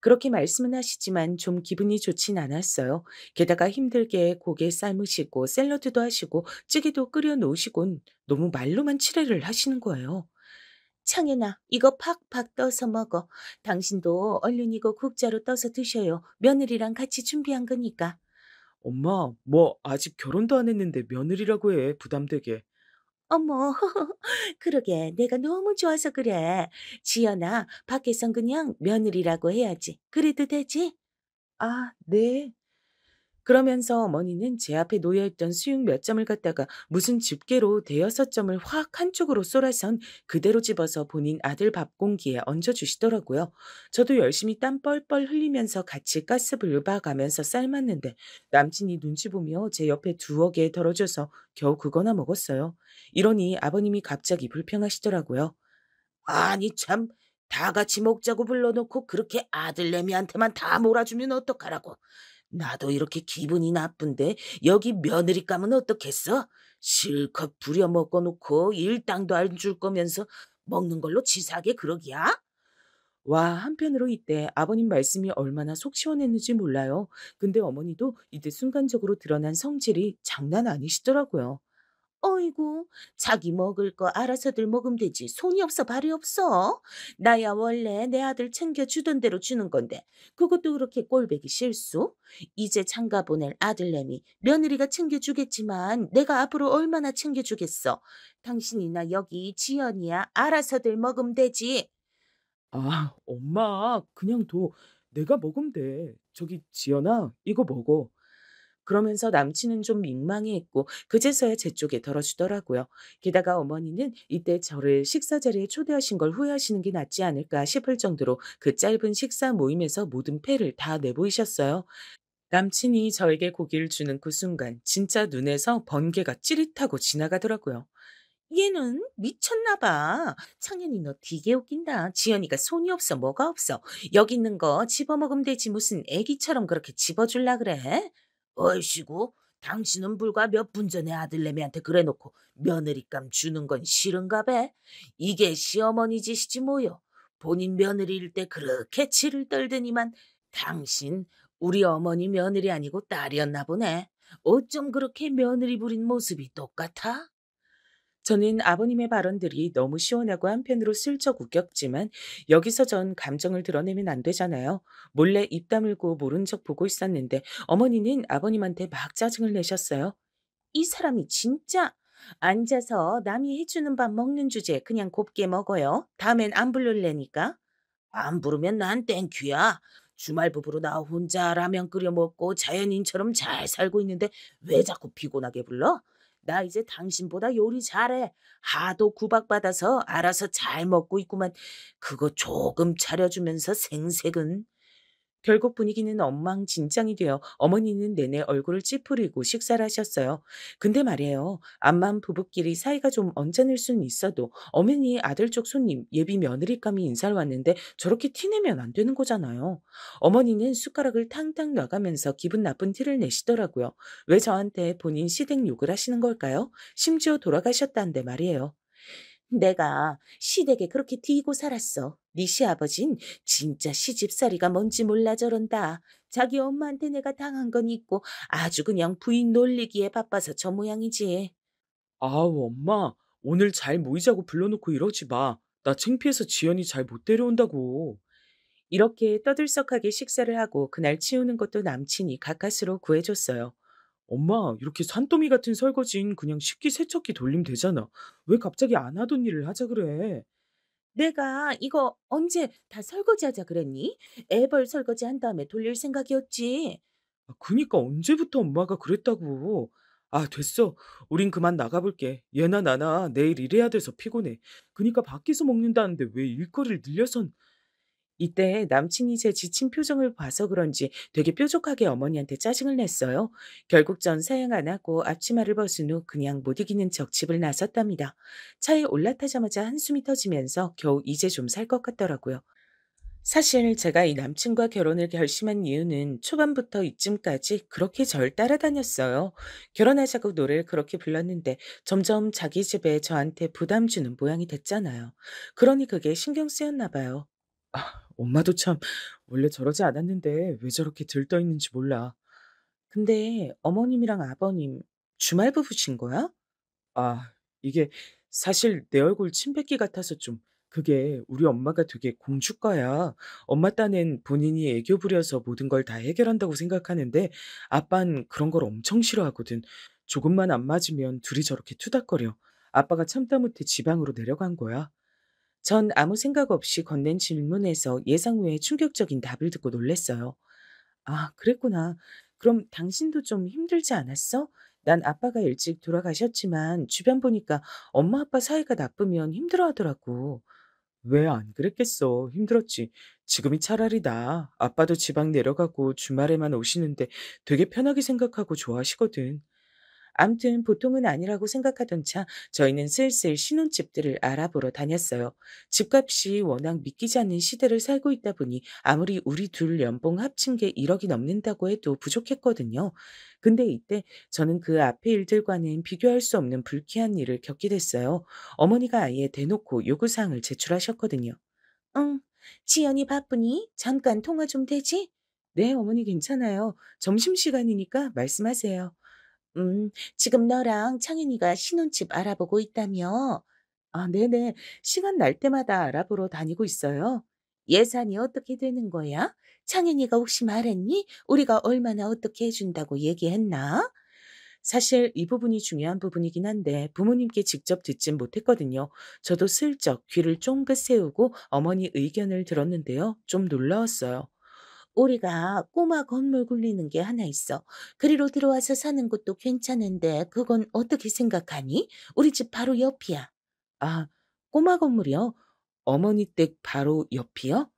그렇게 말씀은 하시지만 좀 기분이 좋진 않았어요. 게다가 힘들게 고개 삶으시고 샐러드도 하시고 찌개도 끓여 놓으시곤 너무 말로만 칠해를 하시는 거예요. 창현아, 이거 팍팍 떠서 먹어. 당신도 얼른 이거 국자로 떠서 드셔요. 며느리랑 같이 준비한 거니까. 엄마, 뭐 아직 결혼도 안 했는데 며느리라고 해, 부담되게. 어머, 그러게 내가 너무 좋아서 그래. 지연아, 밖에선 그냥 며느리라고 해야지. 그래도 되지? 아, 네. 그러면서 어머니는 제 앞에 놓여있던 수육 몇 점을 갖다가 무슨 집게로 대여섯 점을 확 한쪽으로 쏠아선 그대로 집어서 본인 아들 밥 공기에 얹어주시더라고요. 저도 열심히 땀 뻘뻘 흘리면서 같이 가스불 봐가면서 삶았는데 남친이 눈치 보며 제 옆에 두어 개 덜어줘서 겨우 그거나 먹었어요. 이러니 아버님이 갑자기 불평하시더라고요. 아니 참, 다 같이 먹자고 불러놓고 그렇게 아들내미한테만 다 몰아주면 어떡하라고. 나도 이렇게 기분이 나쁜데 여기 며느리감은 어떻겠어? 실컷 부려 먹어놓고 일당도 안 줄 거면서 먹는 걸로 치사하게 그러기야? 와, 한편으로 이때 아버님 말씀이 얼마나 속 시원했는지 몰라요. 근데 어머니도 이때 순간적으로 드러난 성질이 장난 아니시더라고요. 어이구, 자기 먹을 거 알아서들 먹으면 되지. 손이 없어 발이 없어. 나야 원래 내 아들 챙겨주던 대로 주는 건데 그것도 그렇게 꼴배기 실수? 이제 장가 보낼 아들내미 며느리가 챙겨주겠지만 내가 앞으로 얼마나 챙겨주겠어. 당신이나 여기 지연이야 알아서들 먹으면 되지. 아, 엄마, 그냥 둬. 내가 먹으면 돼. 저기, 지연아, 이거 먹어. 그러면서 남친은 좀 민망해했고, 그제서야 제 쪽에 덜어주더라고요. 게다가 어머니는 이때 저를 식사 자리에 초대하신 걸 후회하시는 게 낫지 않을까 싶을 정도로 그 짧은 식사 모임에서 모든 패를 다 내보이셨어요. 남친이 저에게 고기를 주는 그 순간, 진짜 눈에서 번개가 찌릿하고 지나가더라고요. 얘는 미쳤나 봐. 창현이 너 되게 웃긴다. 지연이가 손이 없어 뭐가 없어. 여기 있는 거 집어먹으면 되지 무슨 애기처럼 그렇게 집어줄라 그래? 얼씨구, 당신은 불과 몇 분 전에 아들내미한테 그래놓고 며느리감 주는 건 싫은가 배? 이게 시어머니 짓이지 뭐요. 본인 며느리일 때 그렇게 치를 떨더니만 당신 우리 어머니 며느리 아니고 딸이었나 보네. 어쩜 그렇게 며느리 부린 모습이 똑같아? 저는 아버님의 발언들이 너무 시원하고 한편으로 슬쩍 웃겼지만 여기서 전 감정을 드러내면 안 되잖아요. 몰래 입 다물고 모른 척 보고 있었는데 어머니는 아버님한테 막 짜증을 내셨어요. 이 사람이 진짜 앉아서 남이 해주는 밥 먹는 주제 그냥 곱게 먹어요. 다음엔 안 부를래니까. 안 부르면 난 땡큐야. 주말 부부로 나 혼자 라면 끓여 먹고 자연인처럼 잘 살고 있는데 왜 자꾸 피곤하게 불러? 나 이제 당신보다 요리 잘해. 하도 구박받아서 알아서 잘 먹고 있구만. 그거 조금 차려주면서 생색은. 결국 분위기는 엉망진창이 되어 어머니는 내내 얼굴을 찌푸리고 식사를 하셨어요. 근데 말이에요. 암만 부부끼리 사이가 좀 언짢을 수는 있어도 어머니 아들 쪽 손님 예비 며느리감이 인사를 왔는데 저렇게 티내면 안 되는 거잖아요. 어머니는 숟가락을 탕탕 놔가면서 기분 나쁜 티를 내시더라고요. 왜 저한테 본인 시댁 욕을 하시는 걸까요? 심지어 돌아가셨다는데 말이에요. 내가 시댁에 그렇게 뒤고 살았어. 네 시아버진 진짜 시집살이가 뭔지 몰라 저런다. 자기 엄마한테 내가 당한 건 있고 아주 그냥 부인 놀리기에 바빠서 저 모양이지. 아우, 엄마. 오늘 잘 모이자고 불러놓고 이러지 마. 나 창피해서 지연이 잘 못 데려온다고. 이렇게 떠들썩하게 식사를 하고 그날 치우는 것도 남친이 가까스로 구해줬어요. 엄마, 이렇게 산더미 같은 설거지는 그냥 식기세척기 돌리면 되잖아. 왜 갑자기 안 하던 일을 하자 그래? 내가 이거 언제 다 설거지하자 그랬니? 애벌 설거지 한 다음에 돌릴 생각이었지. 아, 그니까 언제부터 엄마가 그랬다고. 아, 됐어. 우린 그만 나가볼게. 얘나 나나 내일 일해야 돼서 피곤해. 그니까 밖에서 먹는다는데 왜 일거리를 늘려선. 이때 남친이 제 지친 표정을 봐서 그런지 되게 뾰족하게 어머니한테 짜증을 냈어요. 결국 전 사양 안 하고 앞치마를 벗은 후 그냥 못 이기는 척 집을 나섰답니다. 차에 올라타자마자 한숨이 터지면서 겨우 이제 좀 살 것 같더라고요. 사실 제가 이 남친과 결혼을 결심한 이유는 초반부터 이쯤까지 그렇게 절 따라다녔어요. 결혼하자고 노래를 그렇게 불렀는데 점점 자기 집에 저한테 부담 주는 모양이 됐잖아요. 그러니 그게 신경 쓰였나 봐요. 아, 엄마도 참 원래 저러지 않았는데 왜 저렇게 들떠 있는지 몰라. 근데 어머님이랑 아버님 주말 부부신 거야? 아, 이게 사실 내 얼굴 침뱉기 같아서 좀. 그게 우리 엄마가 되게 공주과야. 엄마 딴엔 본인이 애교 부려서 모든 걸 다 해결한다고 생각하는데 아빤 그런 걸 엄청 싫어하거든. 조금만 안 맞으면 둘이 저렇게 투닥거려. 아빠가 참다 못해 지방으로 내려간 거야. 전 아무 생각 없이 건넨 질문에서 예상 외의 충격적인 답을 듣고 놀랐어요. 아, 그랬구나. 그럼 당신도 좀 힘들지 않았어? 난 아빠가 일찍 돌아가셨지만 주변 보니까 엄마 아빠 사이가 나쁘면 힘들어 하더라고. 왜 안 그랬겠어. 힘들었지. 지금이 차라리 나아. 아빠도 지방 내려가고 주말에만 오시는데 되게 편하게 생각하고 좋아하시거든. 암튼 보통은 아니라고 생각하던 차 저희는 슬슬 신혼집들을 알아보러 다녔어요. 집값이 워낙 믿기지 않는 시대를 살고 있다 보니 아무리 우리 둘 연봉 합친 게 1억이 넘는다고 해도 부족했거든요. 근데 이때 저는 그 앞의 일들과는 비교할 수 없는 불쾌한 일을 겪게 됐어요. 어머니가 아예 대놓고 요구사항을 제출하셨거든요. 응, 지연이 바쁘니? 잠깐 통화 좀 되지? 네, 어머니 괜찮아요. 점심시간이니까 말씀하세요. 지금 너랑 창현이가 신혼집 알아보고 있다며? 아, 네네. 시간 날 때마다 알아보러 다니고 있어요. 예산이 어떻게 되는 거야? 창현이가 혹시 말했니? 우리가 얼마나 어떻게 해준다고 얘기했나? 사실 이 부분이 중요한 부분이긴 한데 부모님께 직접 듣진 못했거든요. 저도 슬쩍 귀를 쫑긋 세우고 어머니 의견을 들었는데요. 좀 놀라웠어요. 우리가 꼬마 건물 굴리는 게 하나 있어. 그리로 들어와서 사는 것도 괜찮은데 그건 어떻게 생각하니? 우리 집 바로 옆이야. 아, 꼬마 건물이요? 어머니 댁 바로 옆이요?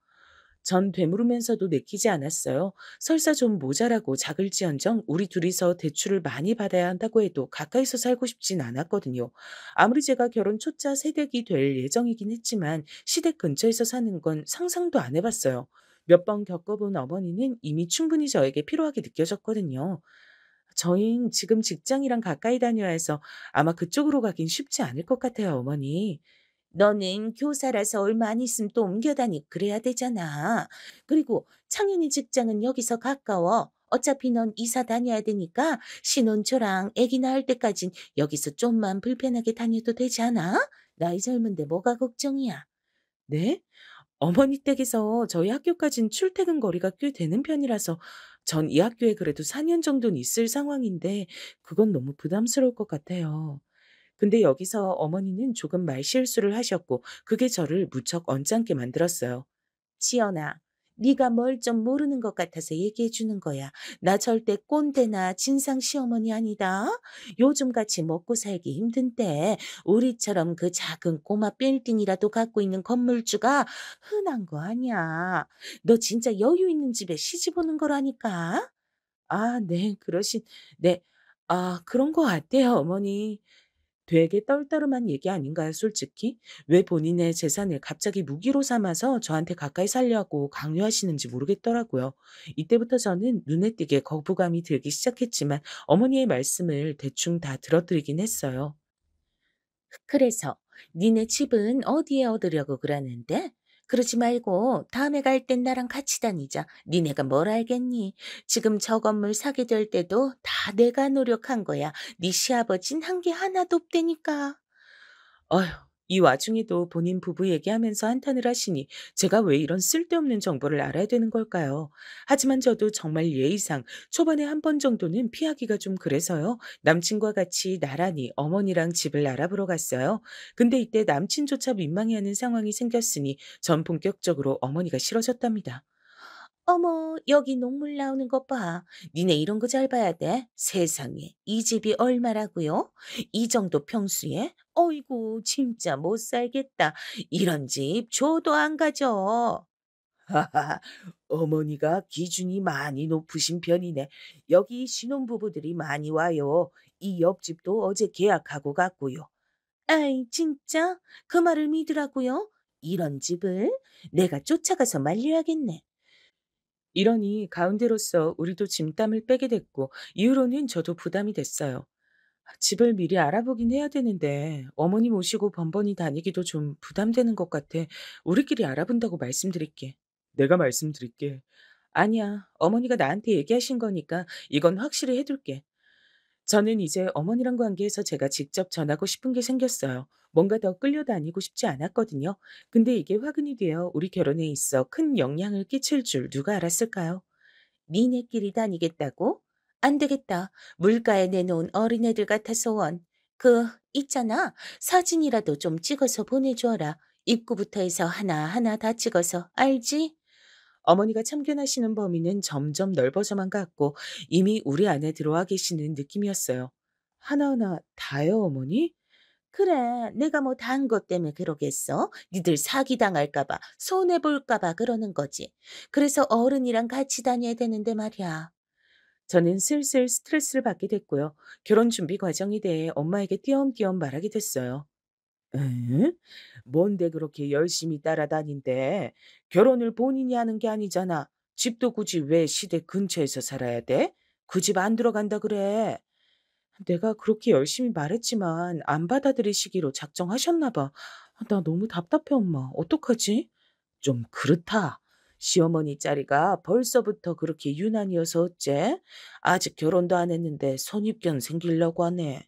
전 되물으면서도 내키지 않았어요. 설사 좀 모자라고 작을지언정 우리 둘이서 대출을 많이 받아야 한다고 해도 가까이서 살고 싶진 않았거든요. 아무리 제가 결혼 초짜 새댁이 될 예정이긴 했지만 시댁 근처에서 사는 건 상상도 안 해봤어요. 몇 번 겪어본 어머니는 이미 충분히 저에게 필요하게 느껴졌거든요. 저흰 지금 직장이랑 가까이 다녀야 해서 아마 그쪽으로 가긴 쉽지 않을 것 같아요, 어머니. 너는 교사라서 얼마 안 있으면 또 옮겨 다니고 그래야 되잖아. 그리고 창현이 직장은 여기서 가까워. 어차피 넌 이사 다녀야 되니까 신혼초랑 아기 낳을 때까진 여기서 좀만 불편하게 다녀도 되지 않아? 나이 젊은데 뭐가 걱정이야? 네? 어머니 댁에서 저희 학교까진 출퇴근 거리가 꽤 되는 편이라서 전 이 학교에 그래도 4년 정도는 있을 상황인데 그건 너무 부담스러울 것 같아요. 근데 여기서 어머니는 조금 말실수를 하셨고 그게 저를 무척 언짢게 만들었어요. 지연아, 네가 뭘 좀 모르는 것 같아서 얘기해 주는 거야. 나 절대 꼰대나 진상 시어머니 아니다. 요즘같이 먹고 살기 힘든 때 우리처럼 그 작은 꼬마 빌딩이라도 갖고 있는 건물주가 흔한 거 아니야. 너 진짜 여유 있는 집에 시집 오는 거라니까. 아, 네, 네. 아, 그런 것 같아요, 어머니. 되게 떨떠름한 얘기 아닌가요, 솔직히? 왜 본인의 재산을 갑자기 무기로 삼아서 저한테 가까이 살려고 강요하시는지 모르겠더라고요. 이때부터 저는 눈에 띄게 거부감이 들기 시작했지만 어머니의 말씀을 대충 다 들어드리긴 했어요. 그래서 니네 집은 어디에 얻으려고 그러는데? 그러지 말고 다음에 갈 땐 나랑 같이 다니자. 니네가 뭘 알겠니? 지금 저 건물 사게 될 때도 다 내가 노력한 거야. 네 시아버진 한 게 하나도 없다니까. 어휴, 이 와중에도 본인 부부 얘기하면서 한탄을 하시니 제가 왜 이런 쓸데없는 정보를 알아야 되는 걸까요? 하지만 저도 정말 예의상 초반에 한 번 정도는 피하기가 좀 그래서요. 남친과 같이 나란히 어머니랑 집을 알아보러 갔어요. 근데 이때 남친조차 민망해하는 상황이 생겼으니 전 본격적으로 어머니가 싫어졌답니다. 어머, 여기 녹물 나오는 것 봐. 니네 이런 거 잘 봐야 돼. 세상에, 이 집이 얼마라고요? 이 정도 평수에? 어이구, 진짜 못 살겠다. 이런 집 줘도 안 가져. 하하, 어머니가 기준이 많이 높으신 편이네. 여기 신혼부부들이 많이 와요. 이 옆집도 어제 계약하고 갔고요. 아이, 진짜? 그 말을 믿으라고요? 이런 집을 내가 쫓아가서 말려야겠네. 이러니 가운데로서 우리도 짐땀을 빼게 됐고 이후로는 저도 부담이 됐어요. 집을 미리 알아보긴 해야 되는데 어머니 모시고 번번이 다니기도 좀 부담되는 것 같아. 우리끼리 알아본다고 말씀드릴게. 내가 말씀드릴게. 아니야. 어머니가 나한테 얘기하신 거니까 이건 확실히 해둘게. 저는 이제 어머니랑 관계에서 제가 직접 전하고 싶은 게 생겼어요. 뭔가 더 끌려다니고 싶지 않았거든요. 근데 이게 화근이 되어 우리 결혼에 있어 큰 영향을 끼칠 줄 누가 알았을까요? 니네끼리 다니겠다고? 안 되겠다. 물가에 내놓은 어린애들 같아서 원. 있잖아. 사진이라도 좀 찍어서 보내줘라. 입구부터 해서 하나하나 다 찍어서, 알지? 어머니가 참견하시는 범위는 점점 넓어져만 갔고 이미 우리 안에 들어와 계시는 느낌이었어요. 하나하나 다요, 어머니? 그래, 내가 뭐 다 한 것 때문에 그러겠어? 니들 사기당할까 봐, 손해볼까 봐 그러는 거지. 그래서 어른이랑 같이 다녀야 되는데 말이야. 저는 슬슬 스트레스를 받게 됐고요. 결혼 준비 과정에 대해 엄마에게 띄엄띄엄 말하게 됐어요. 에? 뭔데 그렇게 열심히 따라다닌대? 결혼을 본인이 하는 게 아니잖아. 집도 굳이 왜 시댁 근처에서 살아야 돼? 그 집 안 들어간다 그래. 내가 그렇게 열심히 말했지만 안 받아들이시기로 작정하셨나 봐. 나 너무 답답해, 엄마. 어떡하지? 좀 그렇다. 시어머니 자리가 벌써부터 그렇게 유난이어서 어째? 아직 결혼도 안 했는데 선입견 생기려고 하네.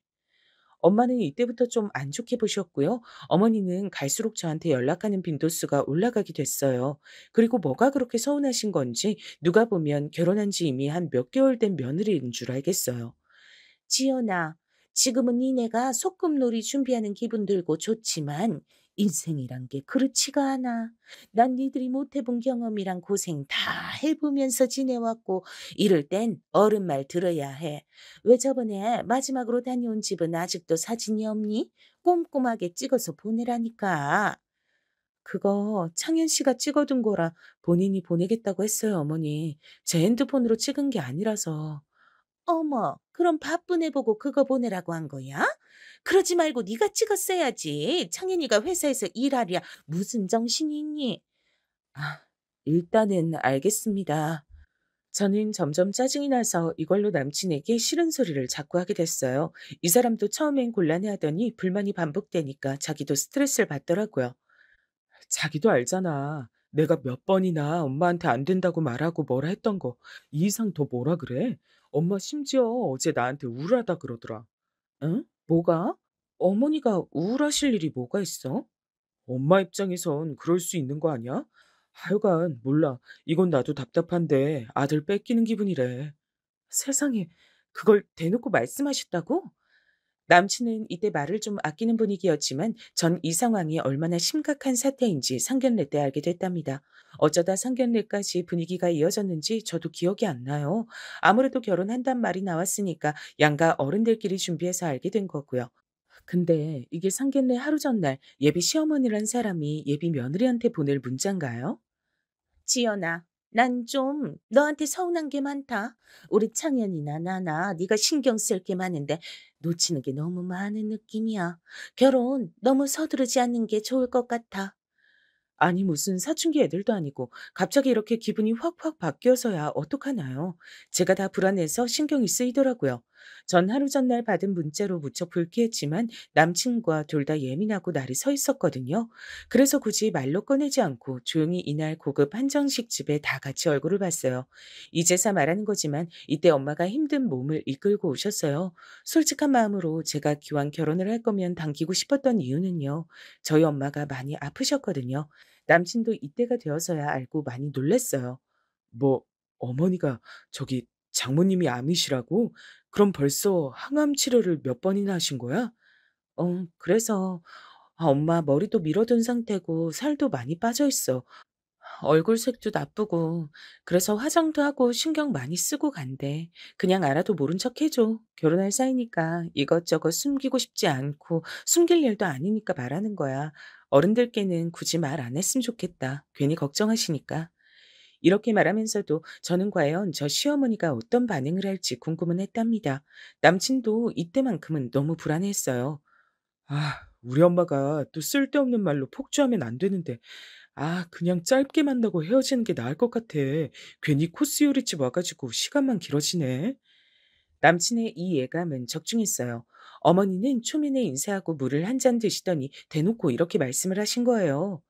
엄마는 이때부터 좀 안 좋게 보셨고요. 어머니는 갈수록 저한테 연락하는 빈도수가 올라가게 됐어요. 그리고 뭐가 그렇게 서운하신 건지 누가 보면 결혼한 지 이미 한 몇 개월 된 며느리인 줄 알겠어요. 지연아, 지금은 니네가 소꿉놀이 준비하는 기분 들고 좋지만 인생이란 게 그렇지가 않아. 난 니들이 못 해본 경험이랑 고생 다 해보면서 지내왔고 이럴 땐 어른 말 들어야 해. 왜 저번에 마지막으로 다녀온 집은 아직도 사진이 없니? 꼼꼼하게 찍어서 보내라니까. 그거 창현 씨가 찍어둔 거라 본인이 보내겠다고 했어요, 어머니. 제 핸드폰으로 찍은 게 아니라서. 어머, 그럼 바쁜 애 보고 그거 보내라고 한 거야? 그러지 말고 네가 찍었어야지. 창현이가 회사에서 일하랴. 무슨 정신이 있니? 아, 일단은 알겠습니다. 저는 점점 짜증이 나서 이걸로 남친에게 싫은 소리를 자꾸 하게 됐어요. 이 사람도 처음엔 곤란해하더니 불만이 반복되니까 자기도 스트레스를 받더라고요. 자기도 알잖아. 내가 몇 번이나 엄마한테 안 된다고 말하고 뭐라 했던 거. 이 이상 더 뭐라 그래? 엄마 심지어 어제 나한테 우울하다 그러더라. 응? 뭐가? 어머니가 우울하실 일이 뭐가 있어? 엄마 입장에선 그럴 수 있는 거 아니야? 하여간 몰라. 이건 나도 답답한데 아들 뺏기는 기분이래. 세상에, 그걸 대놓고 말씀하셨다고? 남친은 이때 말을 좀 아끼는 분위기였지만 전 이 상황이 얼마나 심각한 사태인지 상견례 때 알게 됐답니다. 어쩌다 상견례까지 분위기가 이어졌는지 저도 기억이 안 나요. 아무래도 결혼한단 말이 나왔으니까 양가 어른들끼리 준비해서 알게 된 거고요. 근데 이게 상견례 하루 전날 예비 시어머니란 사람이 예비 며느리한테 보낼 문자인가요? 지연아, 난 좀 너한테 서운한 게 많다. 우리 창현이나 나나 네가 신경 쓸 게 많은데 놓치는 게 너무 많은 느낌이야. 결혼 너무 서두르지 않는 게 좋을 것 같아. 아니 무슨 사춘기 애들도 아니고 갑자기 이렇게 기분이 확확 바뀌어서야 어떡하나요? 제가 다 불안해서 신경이 쓰이더라고요. 전 하루 전날 받은 문자로 무척 불쾌했지만 남친과 둘 다 예민하고 날이 서 있었거든요. 그래서 굳이 말로 꺼내지 않고 조용히 이날 고급 한정식 집에 다 같이 얼굴을 봤어요. 이제서 말하는 거지만 이때 엄마가 힘든 몸을 이끌고 오셨어요. 솔직한 마음으로 제가 기왕 결혼을 할 거면 당기고 싶었던 이유는요. 저희 엄마가 많이 아프셨거든요. 남친도 이때가 되어서야 알고 많이 놀랐어요. 뭐, 어머니가 저기 장모님이 암이시라고? 그럼 벌써 항암 치료를 몇 번이나 하신 거야? 그래서 엄마 머리도 밀어둔 상태고 살도 많이 빠져 있어. 얼굴 색도 나쁘고 그래서 화장도 하고 신경 많이 쓰고 간대. 그냥 알아도 모른 척 해줘. 결혼할 사이니까 이것저것 숨기고 싶지 않고 숨길 일도 아니니까 말하는 거야. 어른들께는 굳이 말 안 했으면 좋겠다. 괜히 걱정하시니까. 이렇게 말하면서도 저는 과연 저 시어머니가 어떤 반응을 할지 궁금은 했답니다. 남친도 이때만큼은 너무 불안했어요. 우리 엄마가 또 쓸데없는 말로 폭주하면 안 되는데 그냥 짧게 만나고 헤어지는 게 나을 것 같아. 괜히 코스 요리집 와 가지고 시간만 길어지네. 남친의 이 예감은 적중했어요. 어머니는 초면에 인사하고 물을 한 잔 드시더니 대놓고 이렇게 말씀을 하신 거예요.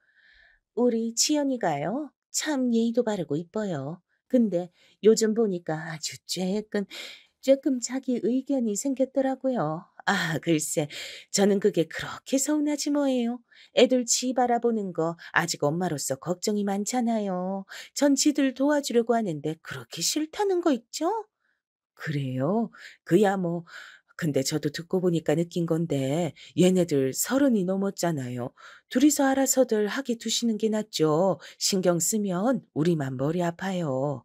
우리 지연이가요. 참 예의도 바르고 이뻐요. 근데 요즘 보니까 아주 조금 자기 의견이 생겼더라고요. 글쎄, 저는 그게 그렇게 서운하지 뭐예요. 애들 지 바라보는 거 아직 엄마로서 걱정이 많잖아요. 전 지들 도와주려고 하는데 그렇게 싫다는 거 있죠? 그래요? 그야 뭐 근데 저도 듣고 보니까 느낀 건데 얘네들 30이 넘었잖아요. 둘이서 알아서들 하게 두시는 게 낫죠. 신경 쓰면 우리만 머리 아파요.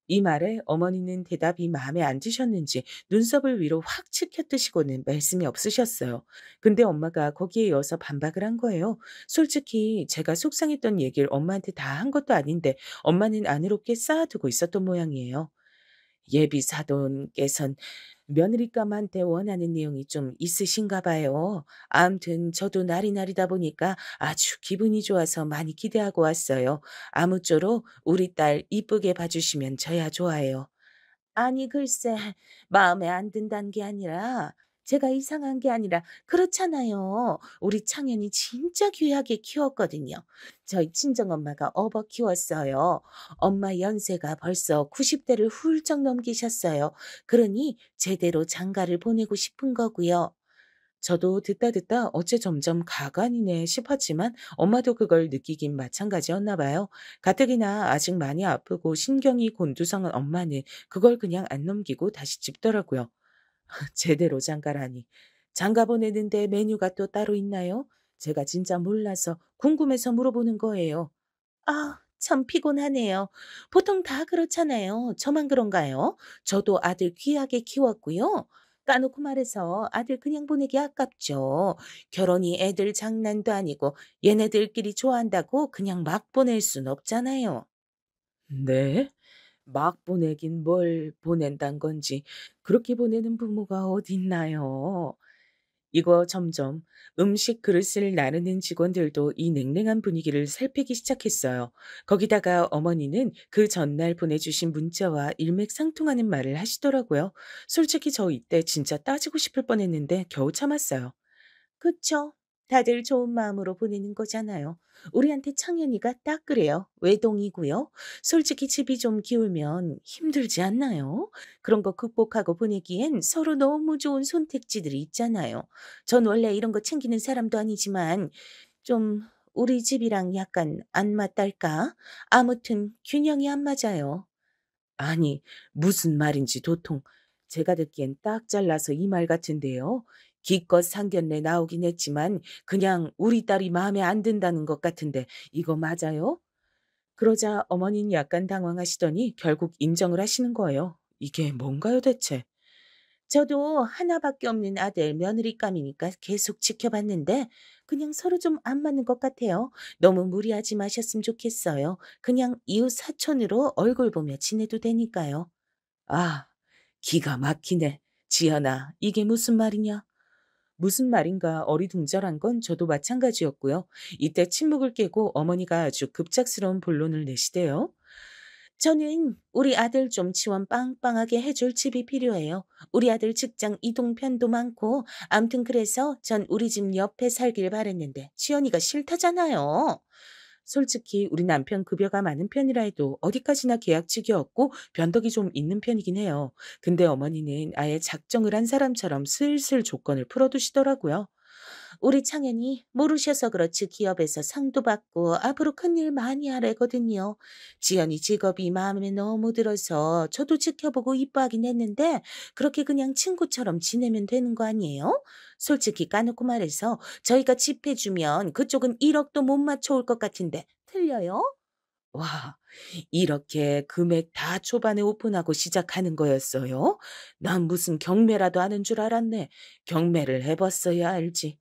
이 말에 어머니는 대답이 마음에 안 드셨는지 눈썹을 위로 확 치켜뜨시고는 말씀이 없으셨어요. 근데 엄마가 거기에 이어서 반박을 한 거예요. 솔직히 제가 속상했던 얘기를 엄마한테 다 한 것도 아닌데 엄마는 안 의롭게 쌓아두고 있었던 모양이에요. 예비 사돈께선 며느리감한테 원하는 내용이 좀 있으신가 봐요. 아무튼 저도 날이 날이다 보니까 아주 기분이 좋아서 많이 기대하고 왔어요. 아무쪼록 우리 딸 이쁘게 봐주시면 저야 좋아요. 아니 글쎄 마음에 안 든다는 게 아니라 제가 이상한 게 아니라 그렇잖아요. 우리 창현이 진짜 귀하게 키웠거든요. 저희 친정엄마가 업어 키웠어요. 엄마 연세가 벌써 90대를 훌쩍 넘기셨어요. 그러니 제대로 장가를 보내고 싶은 거고요. 저도 듣다 어째 점점 가관이네 싶었지만 엄마도 그걸 느끼긴 마찬가지였나 봐요. 가뜩이나 아직 많이 아프고 신경이 곤두성한 엄마는 그걸 그냥 안 넘기고 다시 짚더라고요. 제대로 장가라니. 장가 보내는데 메뉴가 또 따로 있나요? 제가 진짜 몰라서 궁금해서 물어보는 거예요. 아, 참 피곤하네요. 보통 다 그렇잖아요. 저만 그런가요? 저도 아들 귀하게 키웠고요. 까놓고 말해서 아들 그냥 보내기 아깝죠. 결혼이 애들 장난도 아니고 얘네들끼리 좋아한다고 그냥 막 보낼 순 없잖아요. 네? 막 보내긴 뭘 보낸단 건지 그렇게 보내는 부모가 어딨나요? 이거 점점 음식 그릇을 나르는 직원들도 이 냉랭한 분위기를 살피기 시작했어요. 거기다가 어머니는 그 전날 보내주신 문자와 일맥상통하는 말을 하시더라고요. 솔직히 저 이때 진짜 따지고 싶을 뻔했는데 겨우 참았어요. 그쵸? 다들 좋은 마음으로 보내는 거잖아요. 우리한테 창현이가 딱 그래요. 외동이고요. 솔직히 집이 좀 기울면 힘들지 않나요? 그런 거 극복하고 보내기엔 서로 너무 좋은 선택지들이 있잖아요. 전 원래 이런 거 챙기는 사람도 아니지만 좀 우리 집이랑 약간 안 맞달까? 아무튼 균형이 안 맞아요. 아니, 무슨 말인지 도통 제가 듣기엔 딱 잘라서 이 말 같은데요. 기껏 상견례 나오긴 했지만 그냥 우리 딸이 마음에 안 든다는 것 같은데 이거 맞아요? 그러자 어머니는 약간 당황하시더니 결국 인정을 하시는 거예요. 이게 뭔가요 대체? 저도 하나밖에 없는 아들 며느리감이니까 계속 지켜봤는데 그냥 서로 좀 안 맞는 것 같아요. 너무 무리하지 마셨으면 좋겠어요. 그냥 이웃 사촌으로 얼굴 보며 지내도 되니까요. 아, 기가 막히네. 지연아, 이게 무슨 말이냐? 무슨 말인가 어리둥절한 건 저도 마찬가지였고요. 이때 침묵을 깨고 어머니가 아주 급작스러운 본론을 내시대요. 저는 우리 아들 좀 지원 빵빵하게 해줄 집이 필요해요. 우리 아들 직장 이동 편도 많고 암튼 그래서 전 우리 집 옆에 살길 바랬는데 지연이가 싫다잖아요. 솔직히 우리 남편 급여가 많은 편이라 해도 어디까지나 계약직이었고 변덕이 좀 있는 편이긴 해요. 근데 어머니는 아예 작정을 한 사람처럼 슬슬 조건을 풀어두시더라고요. 우리 창현이 모르셔서 그렇지 기업에서 상도 받고 앞으로 큰일 많이 하래거든요. 지연이 직업이 마음에 너무 들어서 저도 지켜보고 이뻐하긴 했는데 그렇게 그냥 친구처럼 지내면 되는 거 아니에요? 솔직히 까놓고 말해서 저희가 집 해주면 그쪽은 1억도 못 맞춰올 것 같은데 틀려요? 와, 이렇게 금액 다 초반에 오픈하고 시작하는 거였어요? 난 무슨 경매라도 하는 줄 알았네. 경매를 해봤어야 알지.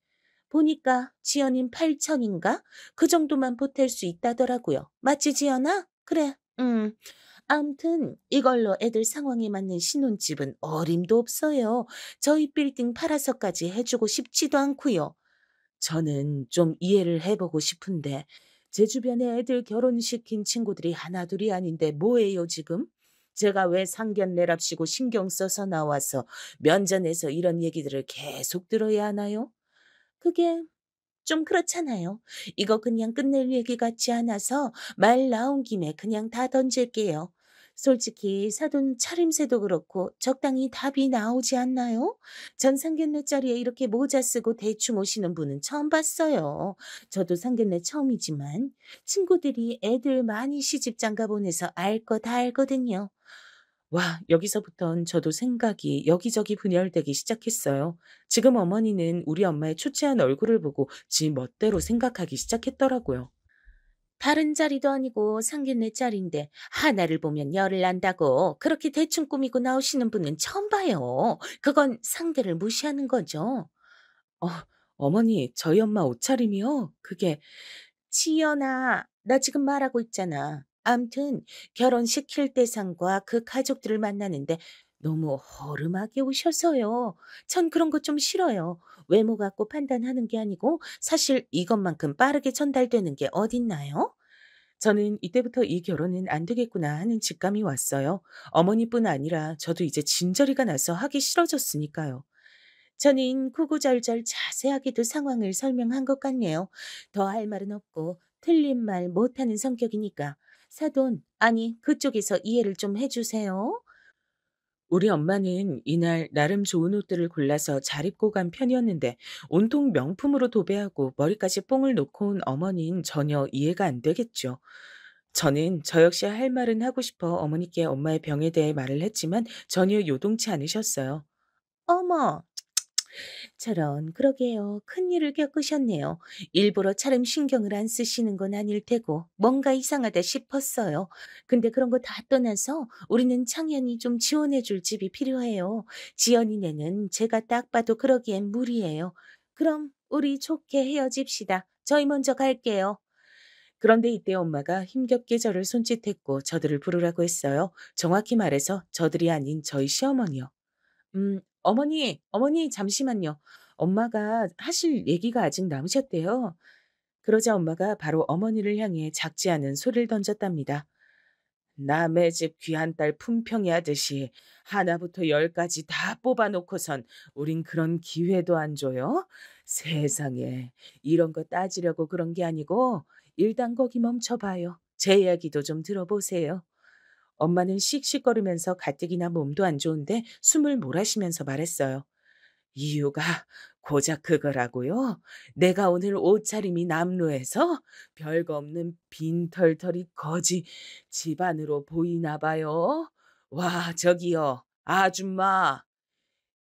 보니까 지연인 8천인가? 그 정도만 보탤 수 있다더라고요. 맞지, 지연아? 그래. 암튼 이걸로 애들 상황에 맞는 신혼집은 어림도 없어요. 저희 빌딩 팔아서까지 해주고 싶지도 않고요. 저는 좀 이해를 해보고 싶은데, 제 주변에 애들 결혼시킨 친구들이 하나둘이 아닌데 뭐예요, 지금? 제가 왜 상견례랍시고 신경 써서 나와서 면전에서 이런 얘기들을 계속 들어야 하나요? 그게 좀 그렇잖아요. 이거 그냥 끝낼 얘기 같지 않아서 말 나온 김에 그냥 다 던질게요. 솔직히 사돈 차림새도 그렇고 적당히 답이 나오지 않나요? 전 상견례 자리에 이렇게 모자 쓰고 대충 오시는 분은 처음 봤어요. 저도 상견례 처음이지만 친구들이 애들 많이 시집 장가 보내서 알 거 다 알거든요. 와, 여기서부턴 저도 생각이 여기저기 분열되기 시작했어요. 지금 어머니는 우리 엄마의 초췌한 얼굴을 보고 지 멋대로 생각하기 시작했더라고요. 다른 자리도 아니고 상견례 자리인데 하나를 보면 열을 난다고 그렇게 대충 꾸미고 나오시는 분은 처음 봐요. 그건 상대를 무시하는 거죠. 어, 어머니, 저희 엄마 옷차림이요? 그게, 지연아, 나 지금 말하고 있잖아. 암튼 결혼시킬 대상과 그 가족들을 만나는데 너무 허름하게 오셔서요. 전 그런 거 좀 싫어요. 외모 갖고 판단하는 게 아니고 사실 이것만큼 빠르게 전달되는 게 어딨나요? 저는 이때부터 이 결혼은 안 되겠구나 하는 직감이 왔어요. 어머니뿐 아니라 저도 이제 진저리가 나서 하기 싫어졌으니까요. 저는 구구절절 자세하게도 상황을 설명한 것 같네요. 더 할 말은 없고 틀린 말 못하는 성격이니까. 사돈, 아니 그쪽에서 이해를 좀 해주세요. 우리 엄마는 이날 나름 좋은 옷들을 골라서 잘 입고 간 편이었는데 온통 명품으로 도배하고 머리까지 뽕을 놓고 온 어머니는 전혀 이해가 안 되겠죠. 저는 저 역시 할 말은 하고 싶어 어머니께 엄마의 병에 대해 말을 했지만 전혀 요동치 않으셨어요. 어머, 저런, 그러게요. 큰일을 겪으셨네요. 일부러 차름 신경을 안 쓰시는 건 아닐 테고, 뭔가 이상하다 싶었어요. 근데 그런 거 다 떠나서 우리는 창현이 좀 지원해 줄 집이 필요해요. 지연이네는 제가 딱 봐도 그러기엔 무리예요. 그럼 우리 좋게 헤어집시다. 저희 먼저 갈게요. 그런데 이때 엄마가 힘겹게 저를 손짓했고 저들을 부르라고 했어요. 정확히 말해서 저들이 아닌 저희 시어머니요. 어머니, 잠시만요. 엄마가 하실 얘기가 아직 남으셨대요. 그러자 엄마가 바로 어머니를 향해 작지 않은 소리를 던졌답니다. 남의 집 귀한 딸 품평이 하듯이 하나부터 열까지 다 뽑아놓고선 우린 그런 기회도 안 줘요? 세상에, 이런 거 따지려고 그런 게 아니고 일단 거기 멈춰봐요. 제 이야기도 좀 들어보세요. 엄마는 씩씩거리면서 가뜩이나 몸도 안 좋은데 숨을 몰아쉬면서 말했어요. 이유가 고작 그거라고요? 내가 오늘 옷차림이 남루해서 별거 없는 빈털터리 거지 집안으로 보이나 봐요. 와, 저기요, 아줌마.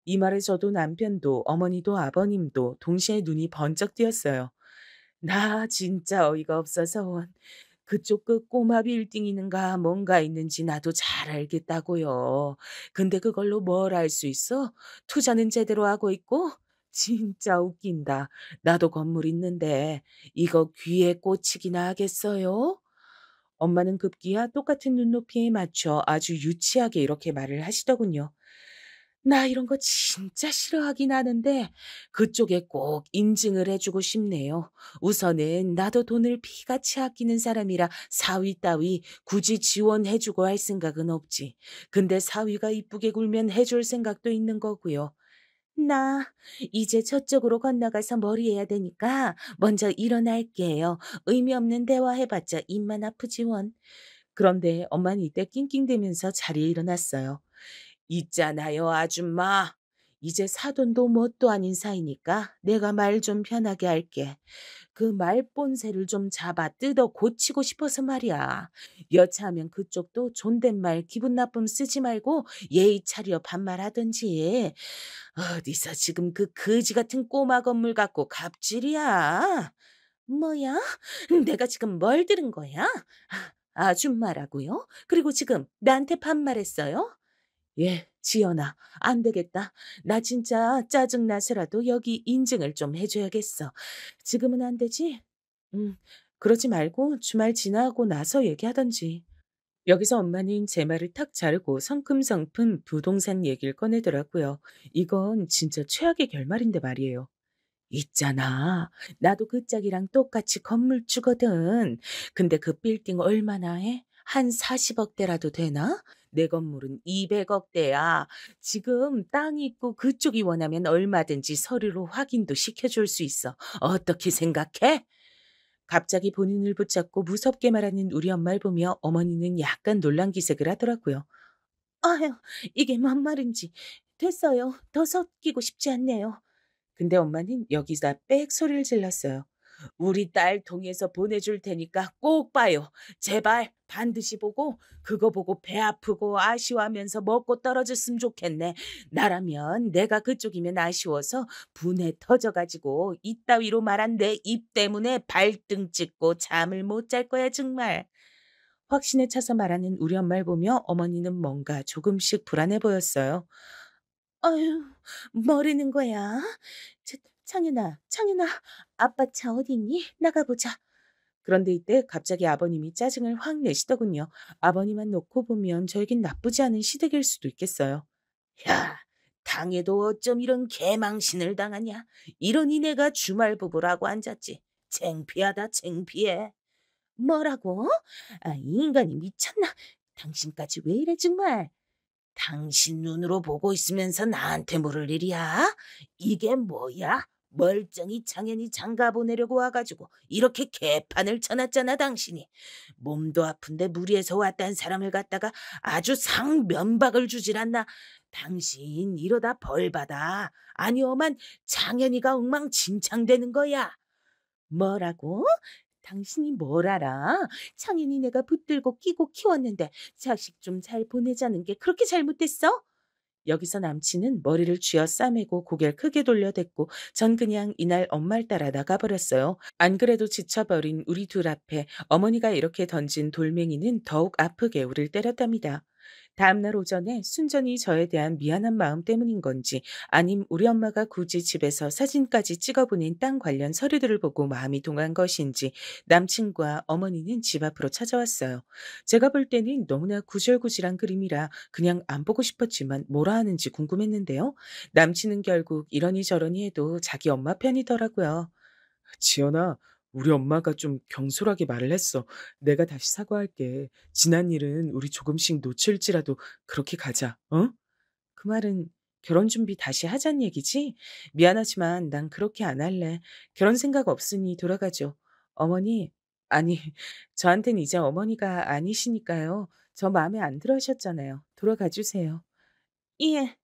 이 말에 저도 남편도 어머니도 아버님도 동시에 눈이 번쩍 뜨였어요. 나 진짜 어이가 없어서 그쪽 그 꼬마 빌딩이는가 뭔가 있는지 나도 잘 알겠다고요. 근데 그걸로 뭘 알 수 있어? 투자는 제대로 하고 있고? 진짜 웃긴다. 나도 건물 있는데 이거 귀에 꽂히기나 하겠어요? 엄마는 급기야 똑같은 눈높이에 맞춰 아주 유치하게 이렇게 말을 하시더군요. 나 이런 거 진짜 싫어하긴 하는데 그쪽에 꼭 인증을 해주고 싶네요. 우선은 나도 돈을 피같이 아끼는 사람이라 사위 따위 굳이 지원해주고 할 생각은 없지. 근데 사위가 이쁘게 굴면 해줄 생각도 있는 거고요. 나 이제 저쪽으로 건너가서 머리 해야 되니까 먼저 일어날게요. 의미 없는 대화 해봤자 입만 아프지 원. 그런데 엄마는 이때 낑낑대면서 자리에 일어났어요. 있잖아요, 아줌마. 이제 사돈도 뭣도 아닌 사이니까 내가 말 좀 편하게 할게. 그 말본새를 좀 잡아 뜯어 고치고 싶어서 말이야. 여차하면 그쪽도 존댓말 기분 나쁨 쓰지 말고 예의 차려 반말하든지. 어디서 지금 그 거지 같은 꼬마 건물 갖고 갑질이야? 뭐야? 내가 지금 뭘 들은 거야? 아줌마라고요? 그리고 지금 나한테 반말했어요? 예, 지연아, 안 되겠다. 나 진짜 짜증나서라도 여기 인증을 좀 해줘야겠어. 지금은 안 되지? 그러지 말고 주말 지나고 나서 얘기하던지. 여기서 엄마는 제 말을 탁 자르고 성큼성큼 부동산 얘기를 꺼내더라고요. 이건 진짜 최악의 결말인데 말이에요. 있잖아. 나도 그 짝이랑 똑같이 건물주거든. 근데 그 빌딩 얼마나 해? 한 40억대라도 되나? 내 건물은 200억대야. 지금 땅이 있고 그쪽이 원하면 얼마든지 서류로 확인도 시켜줄 수 있어. 어떻게 생각해? 갑자기 본인을 붙잡고 무섭게 말하는 우리 엄마를 보며 어머니는 약간 놀란 기색을 하더라고요. 아휴, 이게 뭔 말인지. 됐어요. 더 섞이고 싶지 않네요. 근데 엄마는 여기다 빽 소리를 질렀어요. 우리 딸 통해서 보내줄 테니까 꼭 봐요. 제발 반드시 보고 그거 보고 배 아프고 아쉬워하면서 먹고 떨어졌으면 좋겠네. 나라면 내가 그쪽이면 아쉬워서 분에 터져가지고 이따위로 말한 내 입 때문에 발등 찍고 잠을 못 잘 거야 정말. 확신에 차서 말하는 우리 엄마를 보며 어머니는 뭔가 조금씩 불안해 보였어요. 아유, 뭐라는 거야? 창윤아, 아빠 차 어디 있니? 나가보자. 그런데 이때 갑자기 아버님이 짜증을 확 내시더군요. 아버님만 놓고 보면 저에겐 나쁘지 않은 시댁일 수도 있겠어요. 야, 당해도 어쩜 이런 개망신을 당하냐? 이러니 내가 주말 부부라고 앉았지. 창피하다, 창피해. 뭐라고? 아, 이 인간이 미쳤나? 당신까지 왜 이래 정말? 당신 눈으로 보고 있으면서 나한테 물을 일이야? 이게 뭐야? 멀쩡히 장현이 장가 보내려고 와가지고 이렇게 개판을 쳐놨잖아 당신이. 몸도 아픈데 무리해서 왔다는 사람을 갖다가 아주 상면박을 주질 않나. 당신 이러다 벌 받아. 아니 엄한 장현이가 엉망진창되는 거야. 뭐라고? 당신이 뭘 알아? 창현이 내가 붙들고 끼고 키웠는데 자식 좀 잘 보내자는 게 그렇게 잘못됐어? 여기서 남친은 머리를 쥐어 싸매고 고개를 크게 돌려댔고 전 그냥 이날 엄마를 따라 나가버렸어요. 안 그래도 지쳐버린 우리 둘 앞에 어머니가 이렇게 던진 돌멩이는 더욱 아프게 우릴 때렸답니다. 다음날 오전에 순전히 저에 대한 미안한 마음 때문인 건지 아님 우리 엄마가 굳이 집에서 사진까지 찍어보낸 땅 관련 서류들을 보고 마음이 동한 것인지 남친과 어머니는 집 앞으로 찾아왔어요. 제가 볼 때는 너무나 구질구질한 그림이라 그냥 안 보고 싶었지만 뭐라 하는지 궁금했는데요. 남친은 결국 이러니 저러니 해도 자기 엄마 편이더라고요. 지연아, 우리 엄마가 좀 경솔하게 말을 했어. 내가 다시 사과할게. 지난 일은 우리 조금씩 놓칠지라도 그렇게 가자, 어? 그 말은 결혼 준비 다시 하자는 얘기지? 미안하지만 난 그렇게 안 할래. 결혼 생각 없으니 돌아가죠. 어머니, 아니, 저한텐 이제 어머니가 아니시니까요. 저 마음에 안 들어 하셨잖아요. 돌아가 주세요. 예,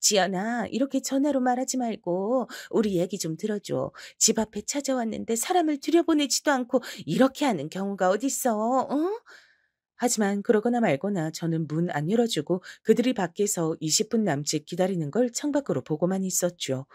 지연아, 이렇게 전화로 말하지 말고 우리 얘기 좀 들어줘. 집 앞에 찾아왔는데 사람을 들여보내지도 않고 이렇게 하는 경우가 어딨어, 어? 하지만 그러거나 말거나 저는 문 안 열어주고 그들이 밖에서 20분 남짓 기다리는 걸 창밖으로 보고만 있었죠.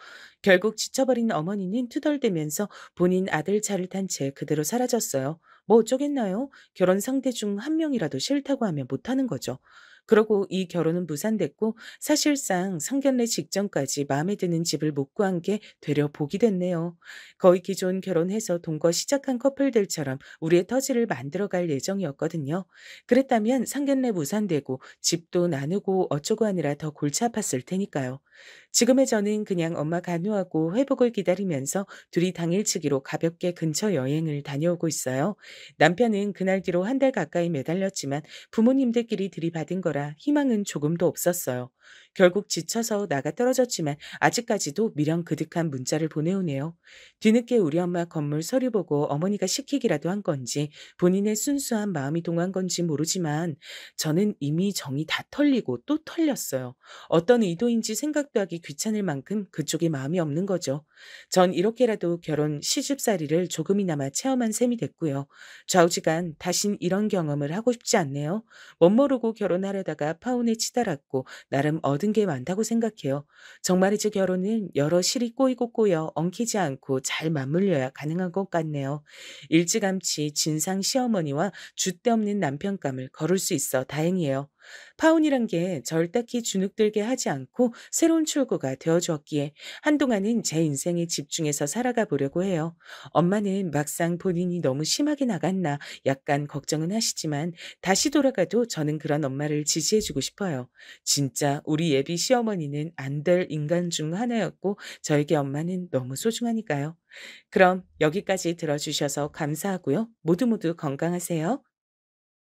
결국 지쳐버린 어머니는 투덜대면서 본인 아들 차를 탄 채 그대로 사라졌어요. 뭐 어쩌겠나요? 결혼 상대 중 한 명이라도 싫다고 하면 못하는 거죠. 그러고 이 결혼은 무산됐고 사실상 상견례 직전까지 마음에 드는 집을 못 구한 게 되려 복이 됐네요. 거의 기존 결혼해서 동거 시작한 커플들처럼 우리의 터지를 만들어갈 예정이었거든요. 그랬다면 상견례 무산되고 집도 나누고 어쩌고 하느라 더 골치 아팠을 테니까요. 지금의 저는 그냥 엄마 간호하고 회복을 기다리면서 둘이 당일치기로 가볍게 근처 여행을 다녀오고 있어요. 남편은 그날 뒤로 한 달 가까이 매달렸지만 부모님들끼리 들이받은 거라 희망은 조금도 없었어요. 결국 지쳐서 나가 떨어졌지만 아직까지도 미련 그득한 문자를 보내오네요. 뒤늦게 우리 엄마 건물 서류 보고 어머니가 시키기라도 한 건지 본인의 순수한 마음이 동한 건지 모르지만 저는 이미 정이 다 털리고 또 털렸어요. 어떤 의도인지 생각도 하기 귀찮을 만큼 그쪽에 마음이 없는 거죠. 전 이렇게라도 결혼 시집살이를 조금이나마 체험한 셈이 됐고요. 좌우지간 다신 이런 경험을 하고 싶지 않네요. 멋모르고 결혼하려다가 파혼에 치달았고 나름 얻은 게 많다고 생각해요. 정말이지 결혼은 여러 실이 꼬이고 꼬여 엉키지 않고 잘 맞물려야 가능한 것 같네요. 일찌감치 진상 시어머니와 줏대 없는 남편감을 거를 수 있어 다행이에요. 파혼이란 게 절 딱히 주눅들게 하지 않고 새로운 출구가 되어 주었기에 한동안은 제 인생에 집중해서 살아가 보려고 해요. 엄마는 막상 본인이 너무 심하게 나갔나 약간 걱정은 하시지만 다시 돌아가도 저는 그런 엄마를 지지해주고 싶어요. 진짜 우리 예비 시어머니는 안 될 인간 중 하나였고 저에게 엄마는 너무 소중하니까요. 그럼 여기까지 들어주셔서 감사하고요. 모두 모두 건강하세요.